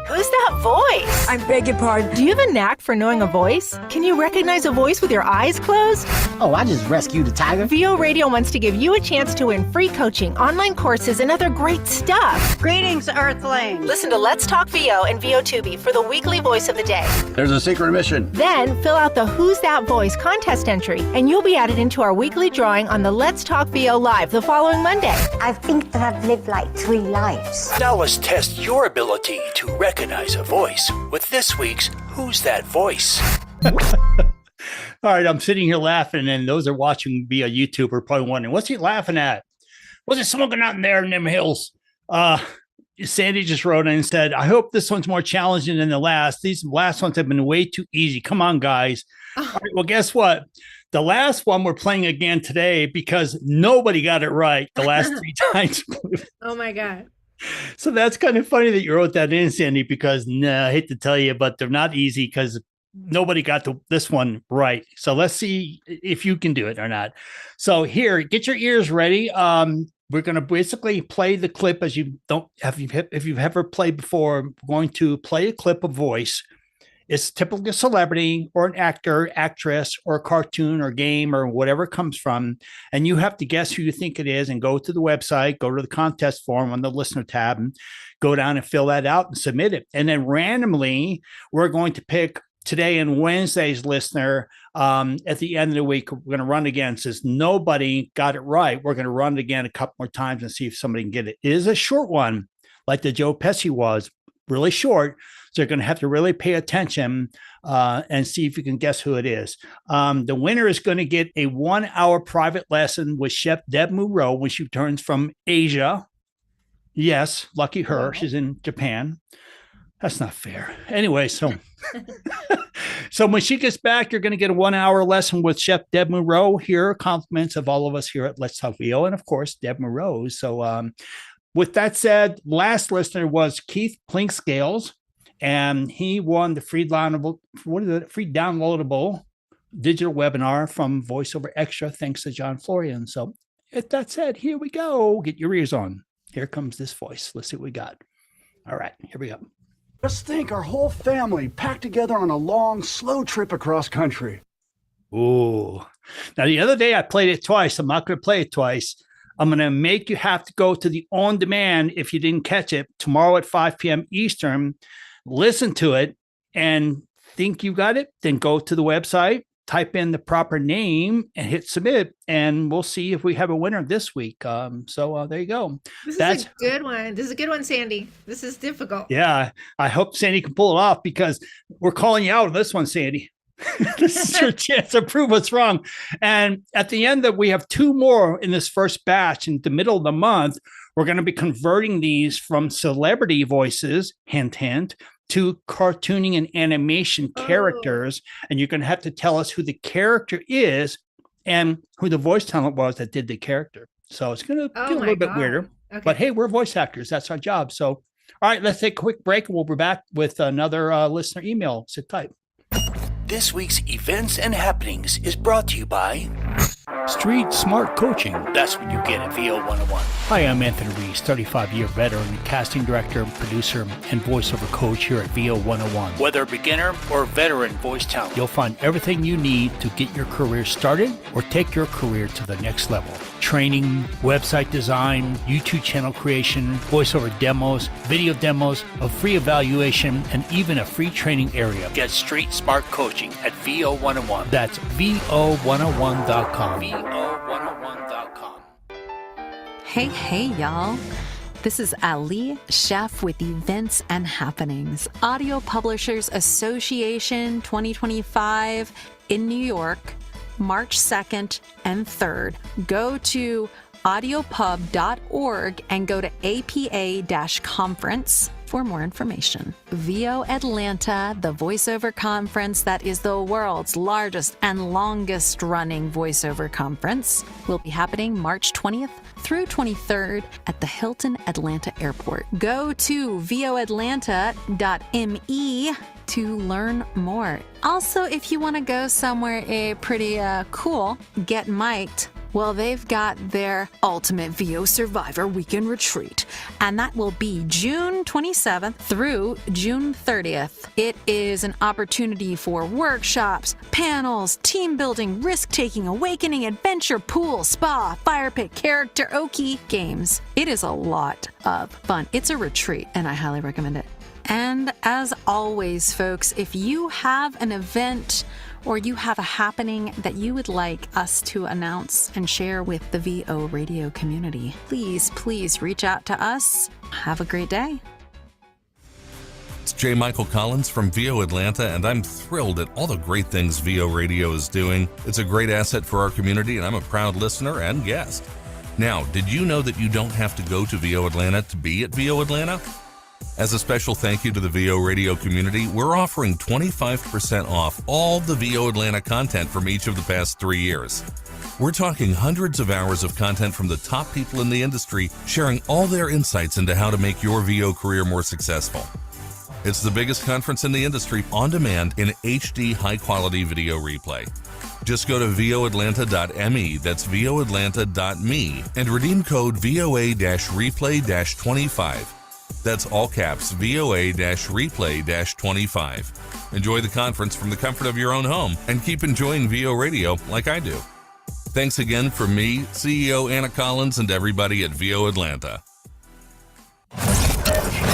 Who's that voice? I beg your pardon. Do you have a knack for knowing a voice? Can you recognize a voice with your eyes closed? Oh, I just rescued a tiger. VO Radio wants to give you a chance to win free coaching, online courses, and other great stuff. Greetings, Earthlings. Listen to Let's Talk VO and VO2B for the weekly voice of the day. There's a secret mission. Then fill out the Who's That Voice contest entry, and you'll be added into our weekly drawing on the Let's Talk VO Live the following Monday. I think that I've lived like 3 lives. Now let's test your ability to recognize a voice with this week's Who's That Voice? All right, I'm sitting here laughing, and those are watching via YouTube are probably wondering, what's he laughing at? Was it smoking out in there in them hills? Sandy just wrote in and said, I hope this one's more challenging than the last. These last ones have been way too easy. Come on, guys. All right, well, guess what? The last one we're playing again today because nobody got it right the last 3 times. Oh, my God. So that's kind of funny that you wrote that in, Sandy, because I hate to tell you, but they're not easy because nobody got this one right. So let's see if you can do it or not. So here, get your ears ready. We're going to basically play the clip as you don't have. If you've ever played before, we're going to play a clip of voice. It's typically a celebrity or an actor, actress, or a cartoon or game or whatever it comes from. And you have to guess who you think it is and go to the website, go to the contest form on the listener tab and go down and fill that out and submit it. And then randomly, we're going to pick today and Wednesday's listener. At the end of the week, we're going to run again. Since nobody got it right, we're going to run it again a couple more times and see if somebody can get it. It is a short one, like the Joe Pesci was, really short. So you're going to have to really pay attention and see if you can guess who it is. The winner is going to get a 1-hour private lesson with Chef Deb Moreau when she returns from Asia. Yes, lucky her. She's in Japan. That's not fair. Anyway, so when she gets back, you're going to get a 1-hour lesson with Chef Deb Moreau here. Compliments of all of us here at Let's Talk VO, and of course, Deb Moreau. So with that said, last listener was Keith Plinkscales. And he won the free downloadable digital webinar from VoiceOver Extra, thanks to John Florian. So with that said, here we go. Get your ears on. Here comes this voice. Let's see what we got. All right, here we go. Just think, our whole family packed together on a long, slow trip across country. Ooh. Now, the other day I played it twice. I'm not going to play it twice. I'm going to make you have to go to the on demand if you didn't catch it tomorrow at 5 p.m. Eastern. Listen to it and think you got it, then go to the website, type in the proper name and hit submit, and we'll see if we have a winner this week. So there you go. That's a good one. This is a good one, Sandy. This is difficult. Yeah, I hope Sandy can pull it off because we're calling you out on this one, Sandy. This is your chance to prove us wrong. And at the end, that we have 2 more in this first batch in the middle of the month. We're going to be converting these from celebrity voices, hint, hint, to cartooning and animation characters. And you're going to have to tell us who the character is and who the voice talent was that did the character. So it's going to get a little bit weirder. Okay. But hey, we're voice actors. That's our job. So, all right, let's take a quick break and we'll be back with another listener email. Sit tight. This week's Events and Happenings is brought to you by Street Smart Coaching. That's what you get at VO 101. Hi, I'm Anthony Reese, 35-year veteran, casting director, producer, and voiceover coach here at VO 101. Whether beginner or veteran voice talent, you'll find everything you need to get your career started or take your career to the next level. training, website design, YouTube channel creation, voiceover demos, video demos, a free evaluation, and even a free training area. Get Street Smart Coaching at VO101. That's VO101.com. VO101.com. Hey, y'all. This is Ali, chef with Events and Happenings, Audio Publishers Association 2025 in New York, March 2nd and 3rd. Go to audiopub.org and go to APA-conference for more information. VO Atlanta, the voiceover conference that is the world's largest and longest running voiceover conference, will be happening March 20th through 23rd at the Hilton Atlanta Airport. Go to voatlanta.me to learn more. Also, if you want to go somewhere pretty cool, get mic'd. Well, they've got their Ultimate VO Survivor Weekend Retreat, and that will be June 27th through June 30th. It is an opportunity for workshops, panels, team building, risk-taking, awakening, adventure, pool, spa, fire pit, character, oki games. It is a lot of fun. It's a retreat, and I highly recommend it. And as always, folks, if you have an event or you have a happening that you would like us to announce and share with the VO radio community, please reach out to us. Have a great day. It's J. Michael Collins from VO Atlanta, and I'm thrilled at all the great things VO Radio is doing. It's a great asset for our community, and I'm a proud listener and guest. Now, did you know that you don't have to go to VO Atlanta to be at VO Atlanta? As a special thank you to the VO Radio community, we're offering 25% off all the VO Atlanta content from each of the past 3 years. We're talking hundreds of hours of content from the top people in the industry, sharing all their insights into how to make your VO career more successful. It's the biggest conference in the industry on demand in HD high-quality video replay. Just go to voatlanta.me, that's voatlanta.me, and redeem code VOA-replay-25. That's all caps, VOA-replay-25. Enjoy the conference from the comfort of your own home and keep enjoying VO Radio like I do. Thanks again from me, CEO Anna Collins, and everybody at VO Atlanta.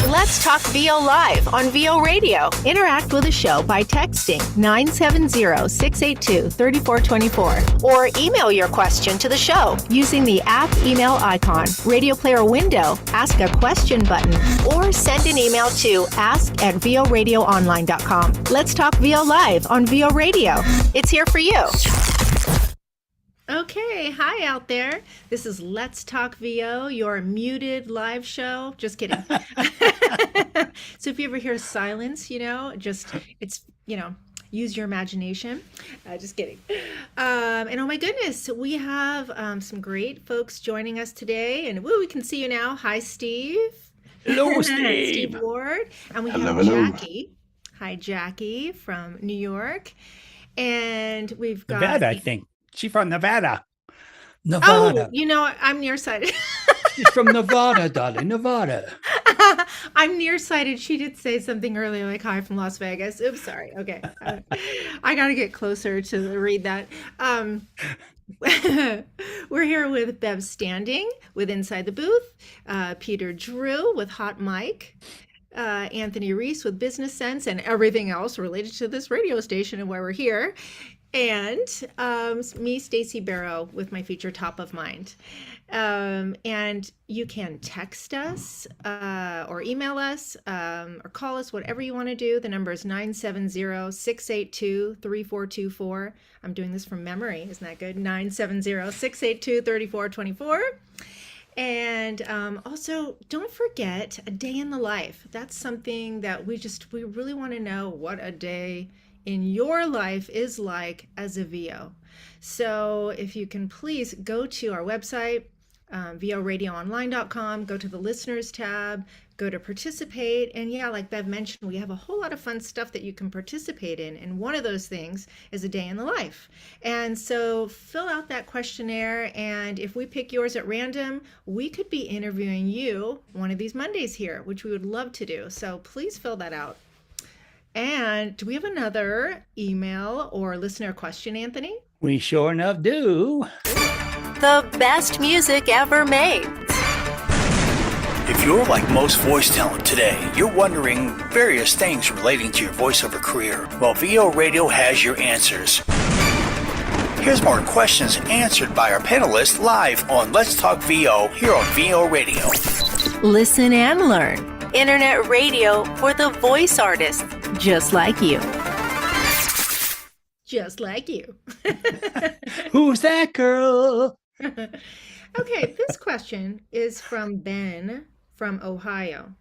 Let's Talk VO Live on VO Radio. Interact with the show by texting 970-682-3424 or email your question to the show using the app email icon, radio player window, ask a question button, or send an email to ask@voradioonline.com. Let's Talk VO Live on VO Radio. It's here for you. Okay, hi out there. This is Let's Talk VO, your muted live show. Just kidding. So if you ever hear silence, use your imagination. Just kidding. And oh my goodness, we have some great folks joining us today. And we can see you now. Hi, Steve. Hello, Steve. Steve Ward. And we have Hello. Jackie. Hi, Jackie from New York. And we've got... Nevada, I think. She's from Nevada. Oh, I'm nearsighted. She's from Nevada, darling. Nevada. I'm nearsighted. She did say something earlier, like hi from Las Vegas. Oops, sorry. Okay. I got to get closer to read that. We're here with Bev Standing with Inside the Booth, Peter Drew with Hot Mic, Anthony Reese with Business Sense and everything else related to this radio station and why we're here. And me, Stacey Barrow, with my feature Top of Mind. And you can text us or email us or call us, whatever you want to do. The number is 970-682-3424. I'm doing this from memory. Isn't that good? 970-682-3424. And also, don't forget a day in the life. That's something that we really want to know what a day in your life is like as a VO. So if you can please go to our website, voradioonline.com, go to the listeners tab, go to participate. And yeah, like Bev mentioned, we have a whole lot of fun stuff that you can participate in. And one of those things is a day in the life. And so fill out that questionnaire. And if we pick yours at random, we could be interviewing you one of these Mondays here, which we would love to do. So please fill that out. And do we have another email or listener question, Anthony? We sure enough do. the best music ever made. If you're like most voice talent today, you're wondering various things relating to your voiceover career. Well, VO Radio has your answers. Here's more questions answered by our panelists live on Let's Talk VO here on VO Radio. Listen and learn. Internet radio for the voice artist, just like you. Just like you. Who's that girl? Okay, this question is from Ben from Ohio.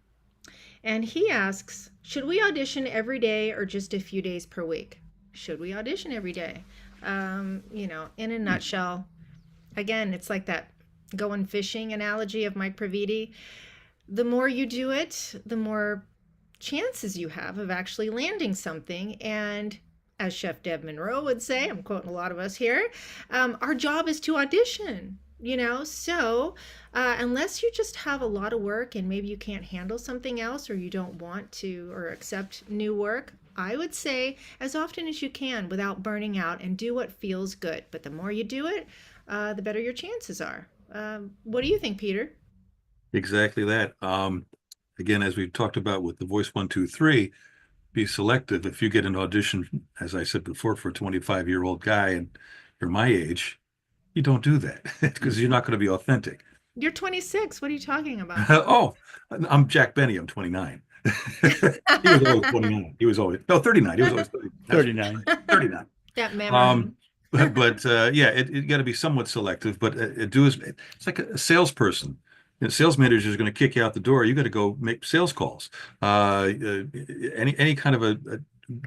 And he asks, should we audition every day or just a few days per week? Should we audition every day? You know, in a nutshell, again, it's like that going fishing analogy of Mike Praviti. The more you do it, the more chances you have of actually landing something. And as Chef Deb Monroe would say, I'm quoting a lot of us here, our job is to audition. You know, so unless you just have a lot of work and maybe you can't handle something else, or you don't want to or accept new work, I would say as often as you can without burning out, and do what feels good. But the more you do it, the better your chances are. What do you think, Peter? Exactly that. Again, as we've talked about with the Voice 1, 2, 3, be selective. If you get an audition, as I said before, for a 25-year-old guy and you're my age, you don't do that because you're not going to be authentic. You're 26. What are you talking about? Oh, I'm Jack Benny. I'm 29. He was always 29. He was always, no, 39. He was always 39. 39. That memory. But yeah, it got to be somewhat selective, but it's like a salesperson. The sales manager is going to kick you out the door. You got to go make sales calls. Any kind of a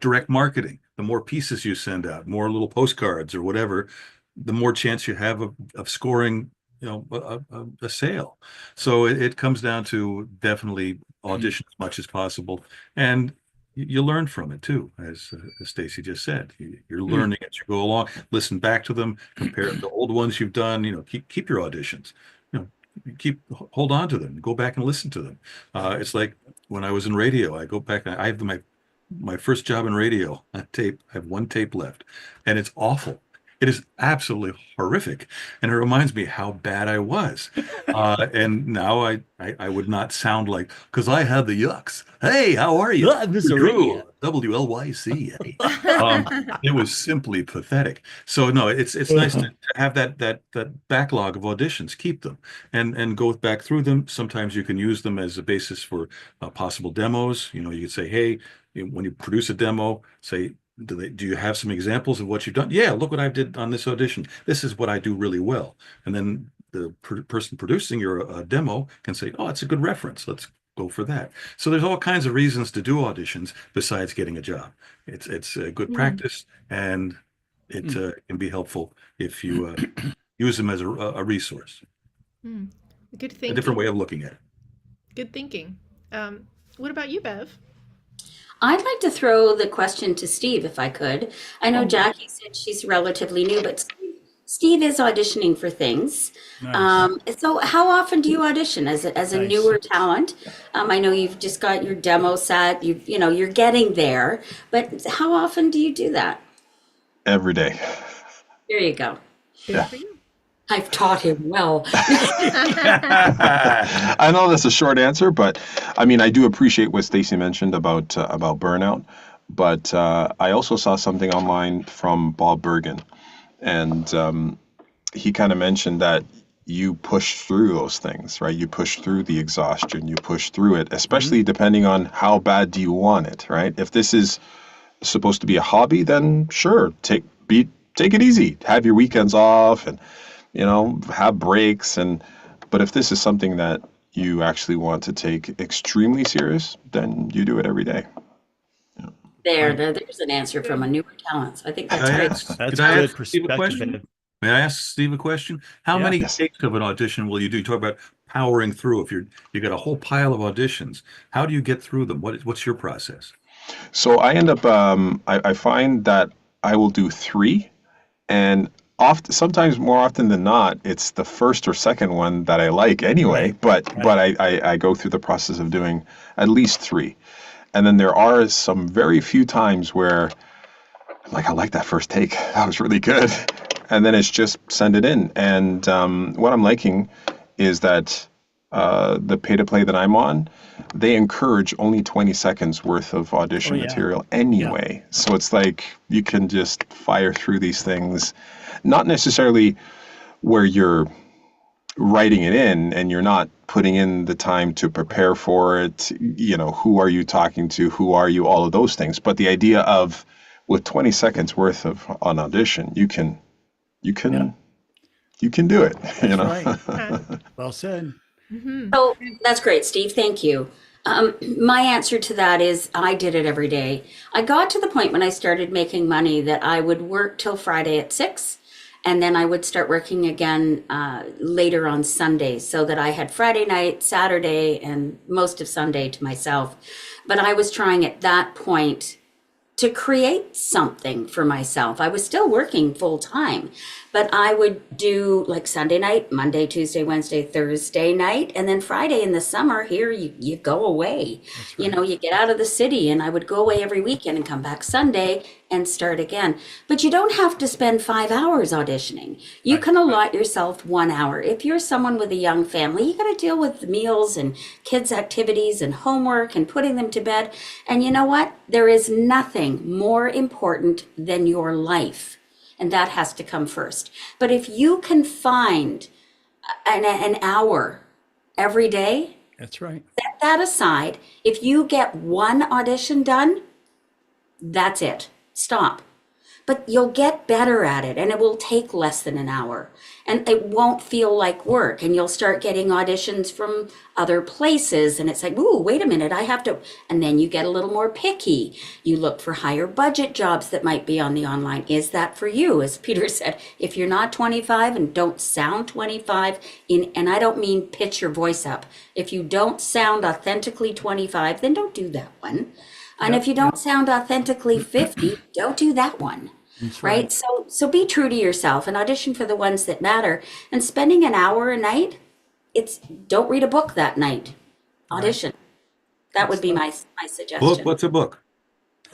direct marketing. The more pieces you send out, more little postcards or whatever, the more chance you have of scoring, you know, a sale. So it comes down to definitely audition as much as possible, and you learn from it too, as Stacy just said. You're learning as you go along. Listen back to them, compare them to old ones you've done. You know, keep your auditions. You know, hold on to them. Go back and listen to them. It's like when I was in radio. I go back. I have my first job in radio on tape. I have one tape left, and it's awful. It is absolutely horrific, and it reminds me how bad I was. And now I would not sound like, because I had the yucks. Hey, how are you? Cool. WLYC. It was simply pathetic. So no, it's nice to have that backlog of auditions. Keep them and go back through them. Sometimes you can use them as a basis for possible demos. You know, you could say, hey, when you produce a demo, say, do you have some examples of what you've done? Yeah, look what I did on this audition. This is what I do really well. And then the person producing your demo can say, oh, it's a good reference. Let's go for that. So there's all kinds of reasons to do auditions besides getting a job. It's a good practice, and it can be helpful if you use them as a resource. Good thinking. A different way of looking at it. Good thinking. What about you, Bev? I'd like to throw the question to Steve, if I could. I know Jackie said she's relatively new, but Steve is auditioning for things. Nice. So how often do you audition as a newer talent? I know you've just got your demo set, you're getting there, but how often do you do that? Every day. There you go. Yeah. I've taught him well. I know that's a short answer, but I mean, I do appreciate what Stacy mentioned about burnout. But I also saw something online from Bob Bergen, and he kind of mentioned that you push through those things, right? You push through the exhaustion, you push through it, especially depending on how bad do you want it, right? If this is supposed to be a hobby, then sure, take it easy, have your weekends off, and have breaks. But if this is something that you actually want to take extremely serious, then you do it every day. There's an answer from a newer talent. So I think that's great. That's a good perspective. May I ask Steve a question? How many takes of an audition will you do? You talk about powering through. If you got a whole pile of auditions, how do you get through them? What's your process? So I end up, I find that I will do 3, and sometimes more often than not, it's the first or second one that I like anyway. But I go through the process of doing at least 3, and then there are some very few times where I'm like, I like that first take. That was really good. and then it's just send it in. And what I'm liking is that the pay to play that I'm on, they encourage only 20 seconds worth of audition material anyway. So it's like you can just fire through these things, not necessarily where you're writing it in and you're not putting in the time to prepare for it, who are you talking to, who are you, all of those things. But the idea of with 20 seconds worth of an audition, you can do it. Right. Well said. Oh, that's great, Steve. Thank you. My answer to that is I did it every day. I got to the point when I started making money that I would work till Friday at 6, and then I would start working again later on Sundays, so that I had Friday night, Saturday, and most of Sunday to myself. But I was trying at that point to create something for myself. I was still working full time, but I would do like Sunday night, Monday, Tuesday, Wednesday, Thursday night, and then Friday in the summer here, you go away. Right. You get out of the city, and I would go away every weekend and come back Sunday and start again. But you don't have to spend 5 hours auditioning. You can allot yourself 1 hour. If you're someone with a young family, you got to deal with the meals and kids' activities and homework and putting them to bed. And you know what? There is nothing more important than your life. And that has to come first. But if you can find an hour every day, that's right. Set that aside. If you get one audition done, that's it. Stop. But you'll get better at it, and it will take less than an hour, and it won't feel like work, and you'll start getting auditions from other places, and it's like, ooh, wait a minute, I have to, and then you get a little more picky. You look for higher budget jobs that might be on the online. Is that for you? As Peter said, if you're not 25 and don't sound 25, and I don't mean pitch your voice up. If you don't sound authentically 25, then don't do that one. And if you don't sound authentically 50, don't do that one. That's right. So be true to yourself and audition for the ones that matter. And spending an hour a night, don't read a book that night. Audition. That would be my suggestion. Book? What's a book?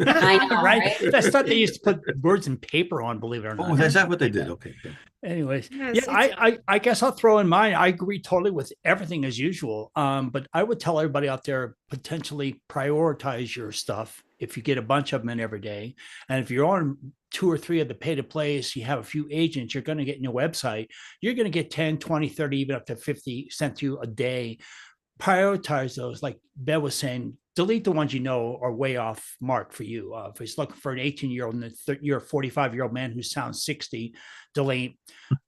I know, right? That's not they used to put words in paper on, believe it or not. Oh, is that what they did? Okay. Anyways, I guess I'll throw in mine. I agree totally with everything as usual. But I would tell everybody out there, potentially prioritize your stuff if you get a bunch of them in every day. And if you're on 2 or 3 of the pay to plays, you have a few agents, you're going to get in your website, you're going to get 10, 20, 30, even up to 50 sent to you a day. Prioritize those. Like Bev was saying, delete the ones you know are way off mark for you. If it's looking for an 18-year-old and you're a 45-year-old man who sounds 60, delete.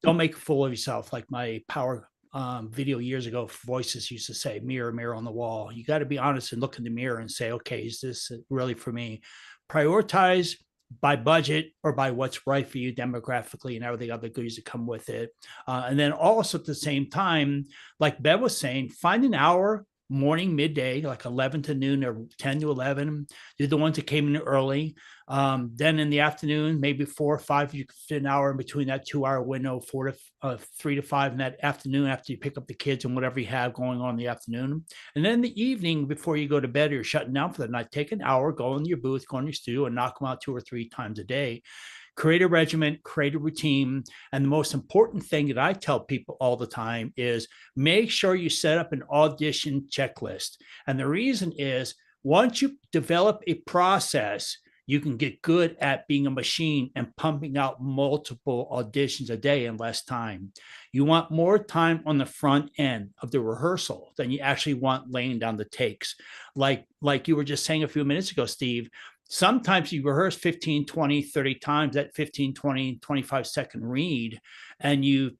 Don't make a fool of yourself. Like my power video years ago, Voices used to say, mirror, mirror on the wall. You got to be honest and look in the mirror and say, okay, is this really for me? Prioritize by budget or by what's right for you demographically and everything other goodies that come with it. And then also at the same time, like Bev was saying, find an hour, morning, midday, like 11 to noon or 10 to 11. Do the ones that came in early. Then in the afternoon, maybe 4 or 5, you can fit an hour in between that 2-hour window, 3 to 5 in that afternoon after you pick up the kids and whatever you have going on in the afternoon. And then in the evening, before you go to bed or you're shutting down for the night, take an hour, go in your booth, go in your studio and knock them out 2 or 3 times a day. Create a regimen, create a routine. And the most important thing that I tell people all the time is make sure you set up an audition checklist. And the reason is once you develop a process, you can get good at being a machine and pumping out multiple auditions a day in less time. You want more time on the front end of the rehearsal than you actually want laying down the takes. Like you were just saying a few minutes ago, Steve, sometimes you rehearse 15, 20, 30 times that 15, 20, 25-second read, and you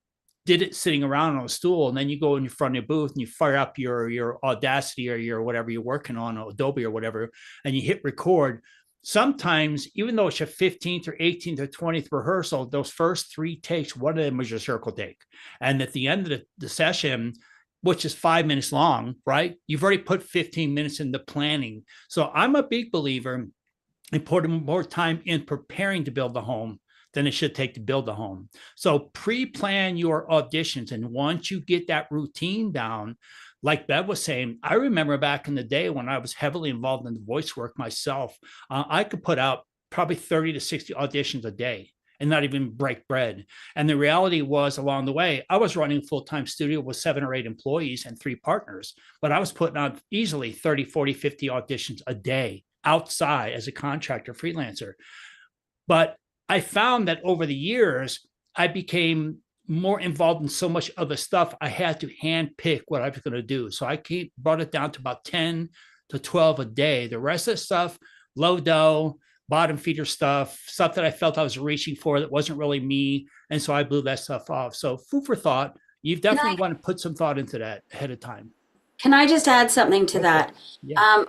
did it sitting around on a stool, and then you go in front of your booth and you fire up your Audacity or your whatever you're working on, Adobe or whatever, and you hit record. Sometimes, even though it's your 15th or 18th or 20th rehearsal, those first 3 takes, one of them was your circle take. And at the end of the session, which is 5 minutes long, right? You've already put 15 minutes into planning. So I'm a big believer in putting more time in preparing to build the home than it should take to build the home. So pre-plan your auditions. And once you get that routine down, like Bev was saying, I remember back in the day when I was heavily involved in the voice work myself, I could put out probably 30 to 60 auditions a day. and not even break bread. And the reality was, along the way, I was running a full-time studio with 7 or 8 employees and 3 partners, but I was putting on easily 30, 40, 50 auditions a day outside as a contractor freelancer. But I found that over the years, I became more involved in so much other stuff. I had to hand pick what I was going to do. So I brought it down to about 10 to 12 a day. The rest of the stuff, low dough, bottom feeder stuff that I felt I was reaching for that wasn't really me. And so I blew that stuff off. So food for thought. You definitely want to put some thought into that ahead of time. Can I just add something to that? Yeah.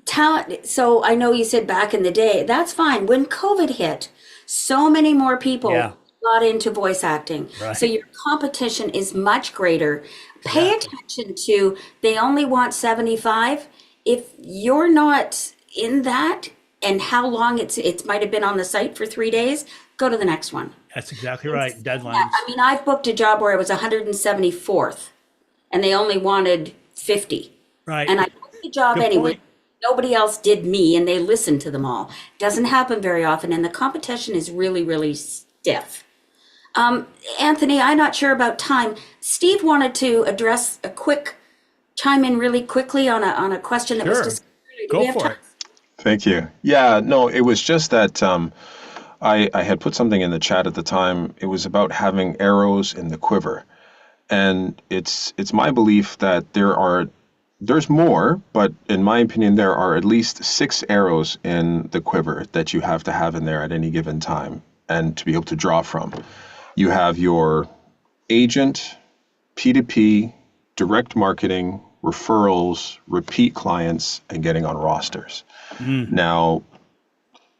Talent. So I know you said back in the day, that's fine. When COVID hit, so many more people got into voice acting. Right. So your competition is much greater. Pay attention to, they only want 75. If you're not in that, and how long it might have been on the site for 3 days, go to the next one. That's exactly right. Deadlines. I mean, I've booked a job where I was 174th and they only wanted 50. Right. And I booked the job Good anyway. point. Nobody else did me, and they listened to them all. Doesn't happen very often, and the competition is really, really stiff. Anthony, I'm not sure about time. Steve wanted to address chime in really quickly on a question that was discussed earlier. Do we have time? Thank you. Yeah, no, it was just that I had put something in the chat at the time. It was about having arrows in the quiver. And it's my belief that there's more, but in my opinion, there are at least 6 arrows in the quiver that you have to have in there at any given time and to be able to draw from. You have your agent, P2P, direct marketing, referrals, repeat clients, and getting on rosters. Now,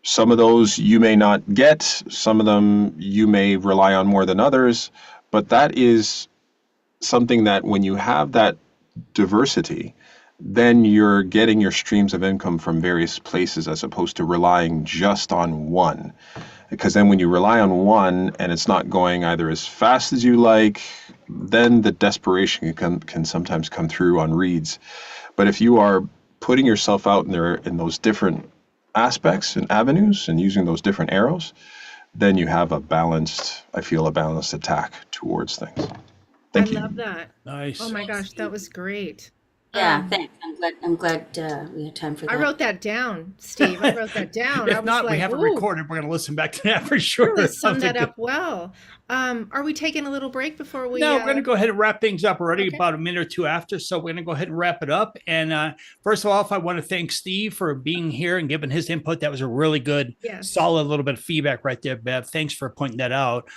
some of those you may not get, some of them you may rely on more than others, but that is something that when you have that diversity, then you're getting your streams of income from various places as opposed to relying just on one. Because then when you rely on one and it's not going either as fast as you like, then the desperation can sometimes come through on reads. But if you are putting yourself out there in those different aspects and avenues and using those different arrows, then you have a balanced attack towards things. Thank you. I love that. Nice. Oh my gosh, that was great. Yeah, thanks. I'm glad we had time for that. I wrote that down, Steve. I wrote that down. I If was not, we like, have it "Ooh." recorded. We're going to listen back to that for sure. Really summed that Something up well. Are we taking a little break before we? No, we're going to go ahead and wrap things up. We're already about a minute or two after, so we're going to go ahead and wrap it up. And first of all, I want to thank Steve for being here and giving his input. That was a really good, solid little bit of feedback right there, Bev. Thanks for pointing that out.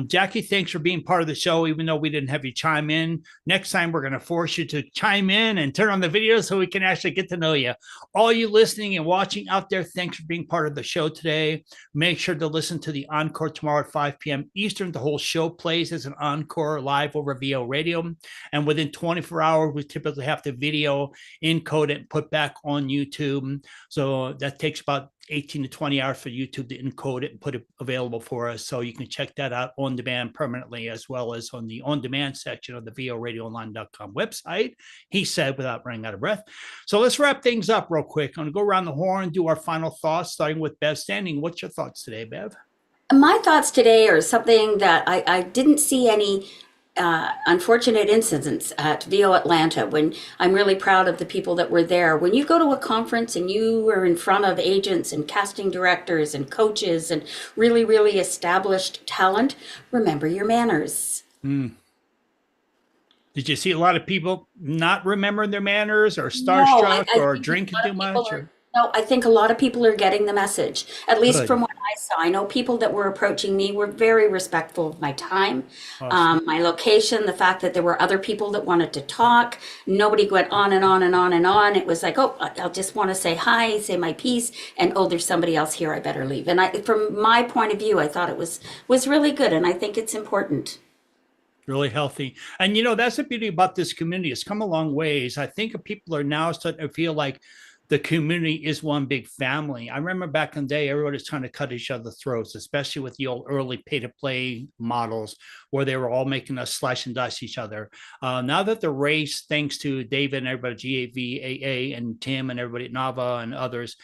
Jackie, thanks for being part of the show, even though we didn't have you chime in. Next time, we're going to force you to chime in and turn on the video so we can actually get to know you. All you listening and watching out there, thanks for being part of the show today. Make sure to listen to the encore tomorrow at 5 p.m. Eastern. The whole show plays as an encore live over VO Radio. And within 24 hours, we typically have the video encode it and put back on YouTube. So that takes about 18 to 20 hours for YouTube to encode it and put it available for us. So you can check that out on demand permanently, as well as on the on-demand section of the VORadioonline.com website, he said, without running out of breath. So let's wrap things up real quick. I'm going to go around the horn and do our final thoughts, starting with Bev Standing. What's your thoughts today, Bev? My thoughts today are something that I didn't see any unfortunate incidents at VO Atlanta. When I'm really proud of the people that were there. When you go to a conference and you are in front of agents and casting directors and coaches and really, really established talent, remember your manners. Did you see a lot of people not remembering their manners or starstruck or drinking too much? No, I think a lot of people are getting the message, at least Good. from what I saw. I know people that were approaching me were very respectful of my time, my location, the fact that there were other people that wanted to talk. Nobody went on and on and on and on. It was like, oh, I'll just want to say hi, say my piece, and oh, there's somebody else here, I better leave. And from my point of view, I thought it was really good, and I think it's important. Really healthy. And that's the beauty about this community. It's come a long ways. I think people are now starting to feel like the community is one big family. I remember back in the day, everybody was trying to cut each other's throats, especially with the old early pay-to-play models where they were all making us slash and dice each other. Now that the race, thanks to David and everybody, GAVAA and Tim and everybody at Nava and others,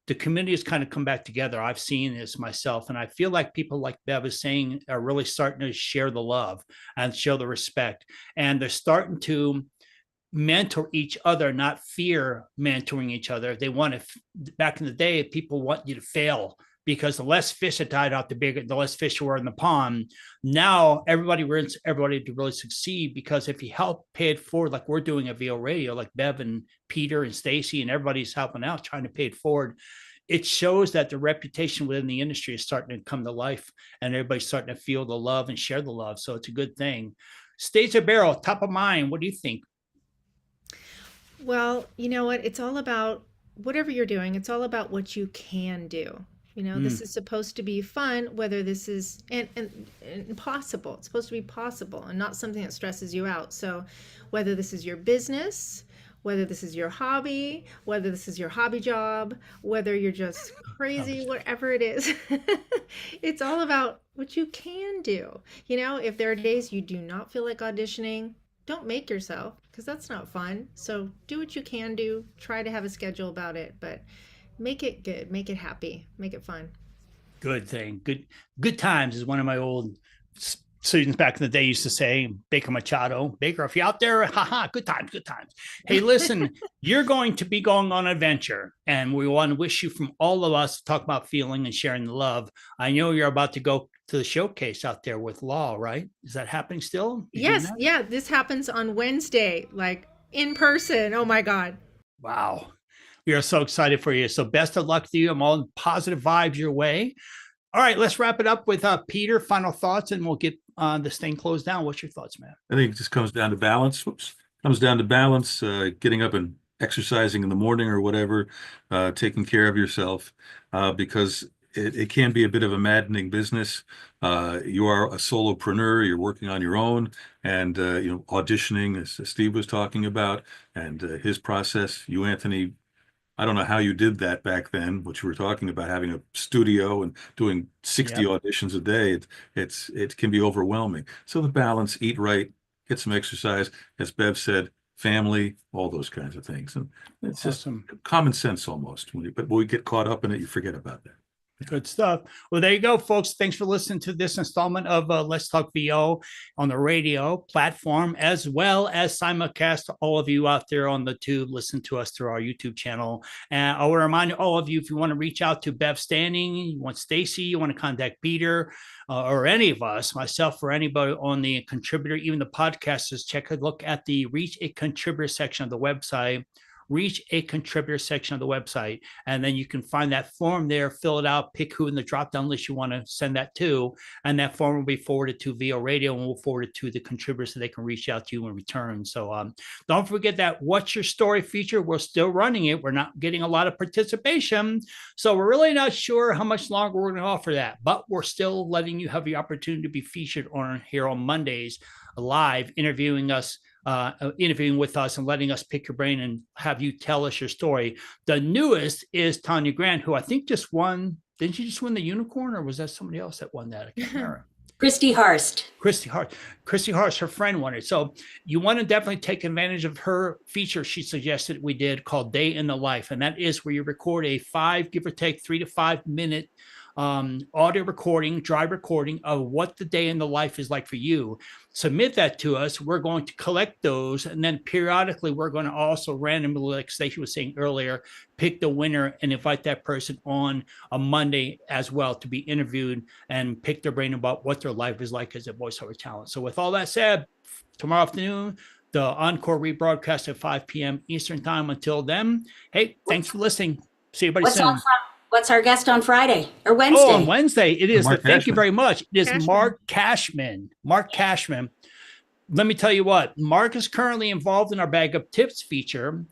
the community has kind of come back together. I've seen this myself, and I feel like people like Bev is saying are really starting to share the love and show the respect, and they're starting to mentor each other, not fear mentoring each other. They want to, back in the day, people want you to fail because the less fish that died out, the less fish were in the pond. Now everybody wants everybody to really succeed, because if you help pay it forward, like we're doing at VO Radio, like Bev and Peter and Stacy and everybody's helping out, trying to pay it forward, it shows that the reputation within the industry is starting to come to life, and everybody's starting to feel the love and share the love. So it's a good thing. Stacy Barrow, top of mind, what do you think? Well, you know what? It's all about whatever you're doing. It's all about what you can do. You know, this is supposed to be fun, whether this is and possible. It's supposed to be possible and not something that stresses you out. So whether this is your business, whether this is your hobby, whether this is your hobby job, whether you're just crazy, whatever it is, it's all about what you can do. You know, if there are days you do not feel like auditioning, don't make yourself, because that's not fun. So do what you can do. Try to have a schedule about it, but make it good, make it happy, make it fun. Good thing. Good times is one of my old students back in the day used to say. Baker Machado, Baker, if you're out there, haha, good times, good times. Hey, listen, you're going to be going on an adventure, and we want to wish you from all of us to talk about feeling and sharing the love. I know you're about to go to the showcase out there with Law, right? Is that happening still? Yes, yeah, this happens on Wednesday, like in person. Oh my God. Wow. We are so excited for you. So best of luck to you. I'm all positive vibes your way. All right, let's wrap it up with Peter. Final thoughts, and we'll get this thing closed down. What's your thoughts, man? I think it just comes down to balance. Getting up and exercising in the morning or whatever, taking care of yourself, because it can be a bit of a maddening business. You are a solopreneur, you're working on your own, and auditioning, as Steve was talking about, and his process. You, Anthony, I don't know how you did that back then, what you were talking about, having a studio and doing 60 auditions a day. It can be overwhelming. So the balance, eat right, get some exercise, as Bev said, family, all those kinds of things. And it's just common sense almost. But when we get caught up in it, you forget about that. Good stuff. Well, there you go, folks. Thanks for listening to this installment of Let's Talk VO on the radio platform, as well as simulcast to all of you out there on the tube. Listen to us through our YouTube channel. And I will remind all of you, if you want to reach out to Bev Standing, you want Stacy, you want to contact Peter, or any of us, myself, or anybody on the contributor, even the podcasters, check a look at the Reach a Contributor section of the website. Reach a Contributor section of the website, and then you can find that form there, fill it out, pick who in the drop-down list you want to send that to, and that form will be forwarded to VO Radio, and we'll forward it to the contributors so they can reach out to you in return. So don't forget that What's Your Story feature, we're still running it. We're not getting a lot of participation, so we're really not sure how much longer we're going to offer that, but we're still letting you have the opportunity to be featured on here on Mondays live, interviewing with us and letting us pick your brain and have you tell us your story. The newest is Tanya Grant, who I think just won. Didn't she just win the unicorn, or was that somebody else that won that? I can't remember. Christy Harst. Christy Harst, her friend won it. So you want to definitely take advantage of her feature she suggested we did called Day in the Life. And that is where you record a 3 to 5 minute audio recording, dry recording of what the day in the life is like for you. Submit that to us. We're going to collect those, and then periodically we're going to also randomly, like Stacey was saying earlier, pick the winner and invite that person on a Monday as well to be interviewed and pick their brain about what their life is like as a voiceover talent. So with all that said, tomorrow afternoon, the encore rebroadcast at 5 p.m. Eastern time. Until then, hey, thanks for listening. See everybody soon. What's our guest on Friday or Wednesday? Oh, on Wednesday it is. Mark Thank Cashman. you very much. It is Mark Cashman. Mark Cashman. Let me tell you what, Mark is currently involved in our Bag of Tips feature.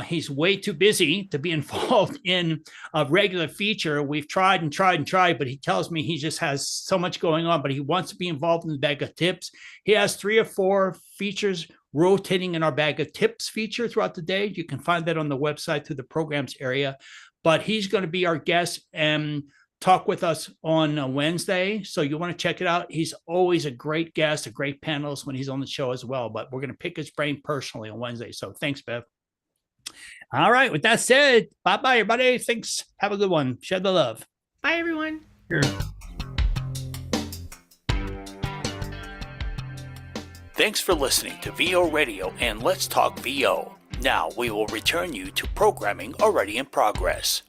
He's way too busy to be involved in a regular feature. We've tried, but he tells me he just has so much going on, but he wants to be involved in the Bag of Tips. He has 3 or 4 features rotating in our Bag of Tips feature throughout the day. You can find that on the website through the programs area. But he's going to be our guest and talk with us on Wednesday. So you want to check it out. He's always a great guest, a great panelist when he's on the show as well. But we're going to pick his brain personally on Wednesday. So thanks, Bev. All right. With that said, bye-bye, everybody. Thanks. Have a good one. Share the love. Bye, everyone. Thanks for listening to VO Radio and Let's Talk VO. Now we will return you to programming already in progress.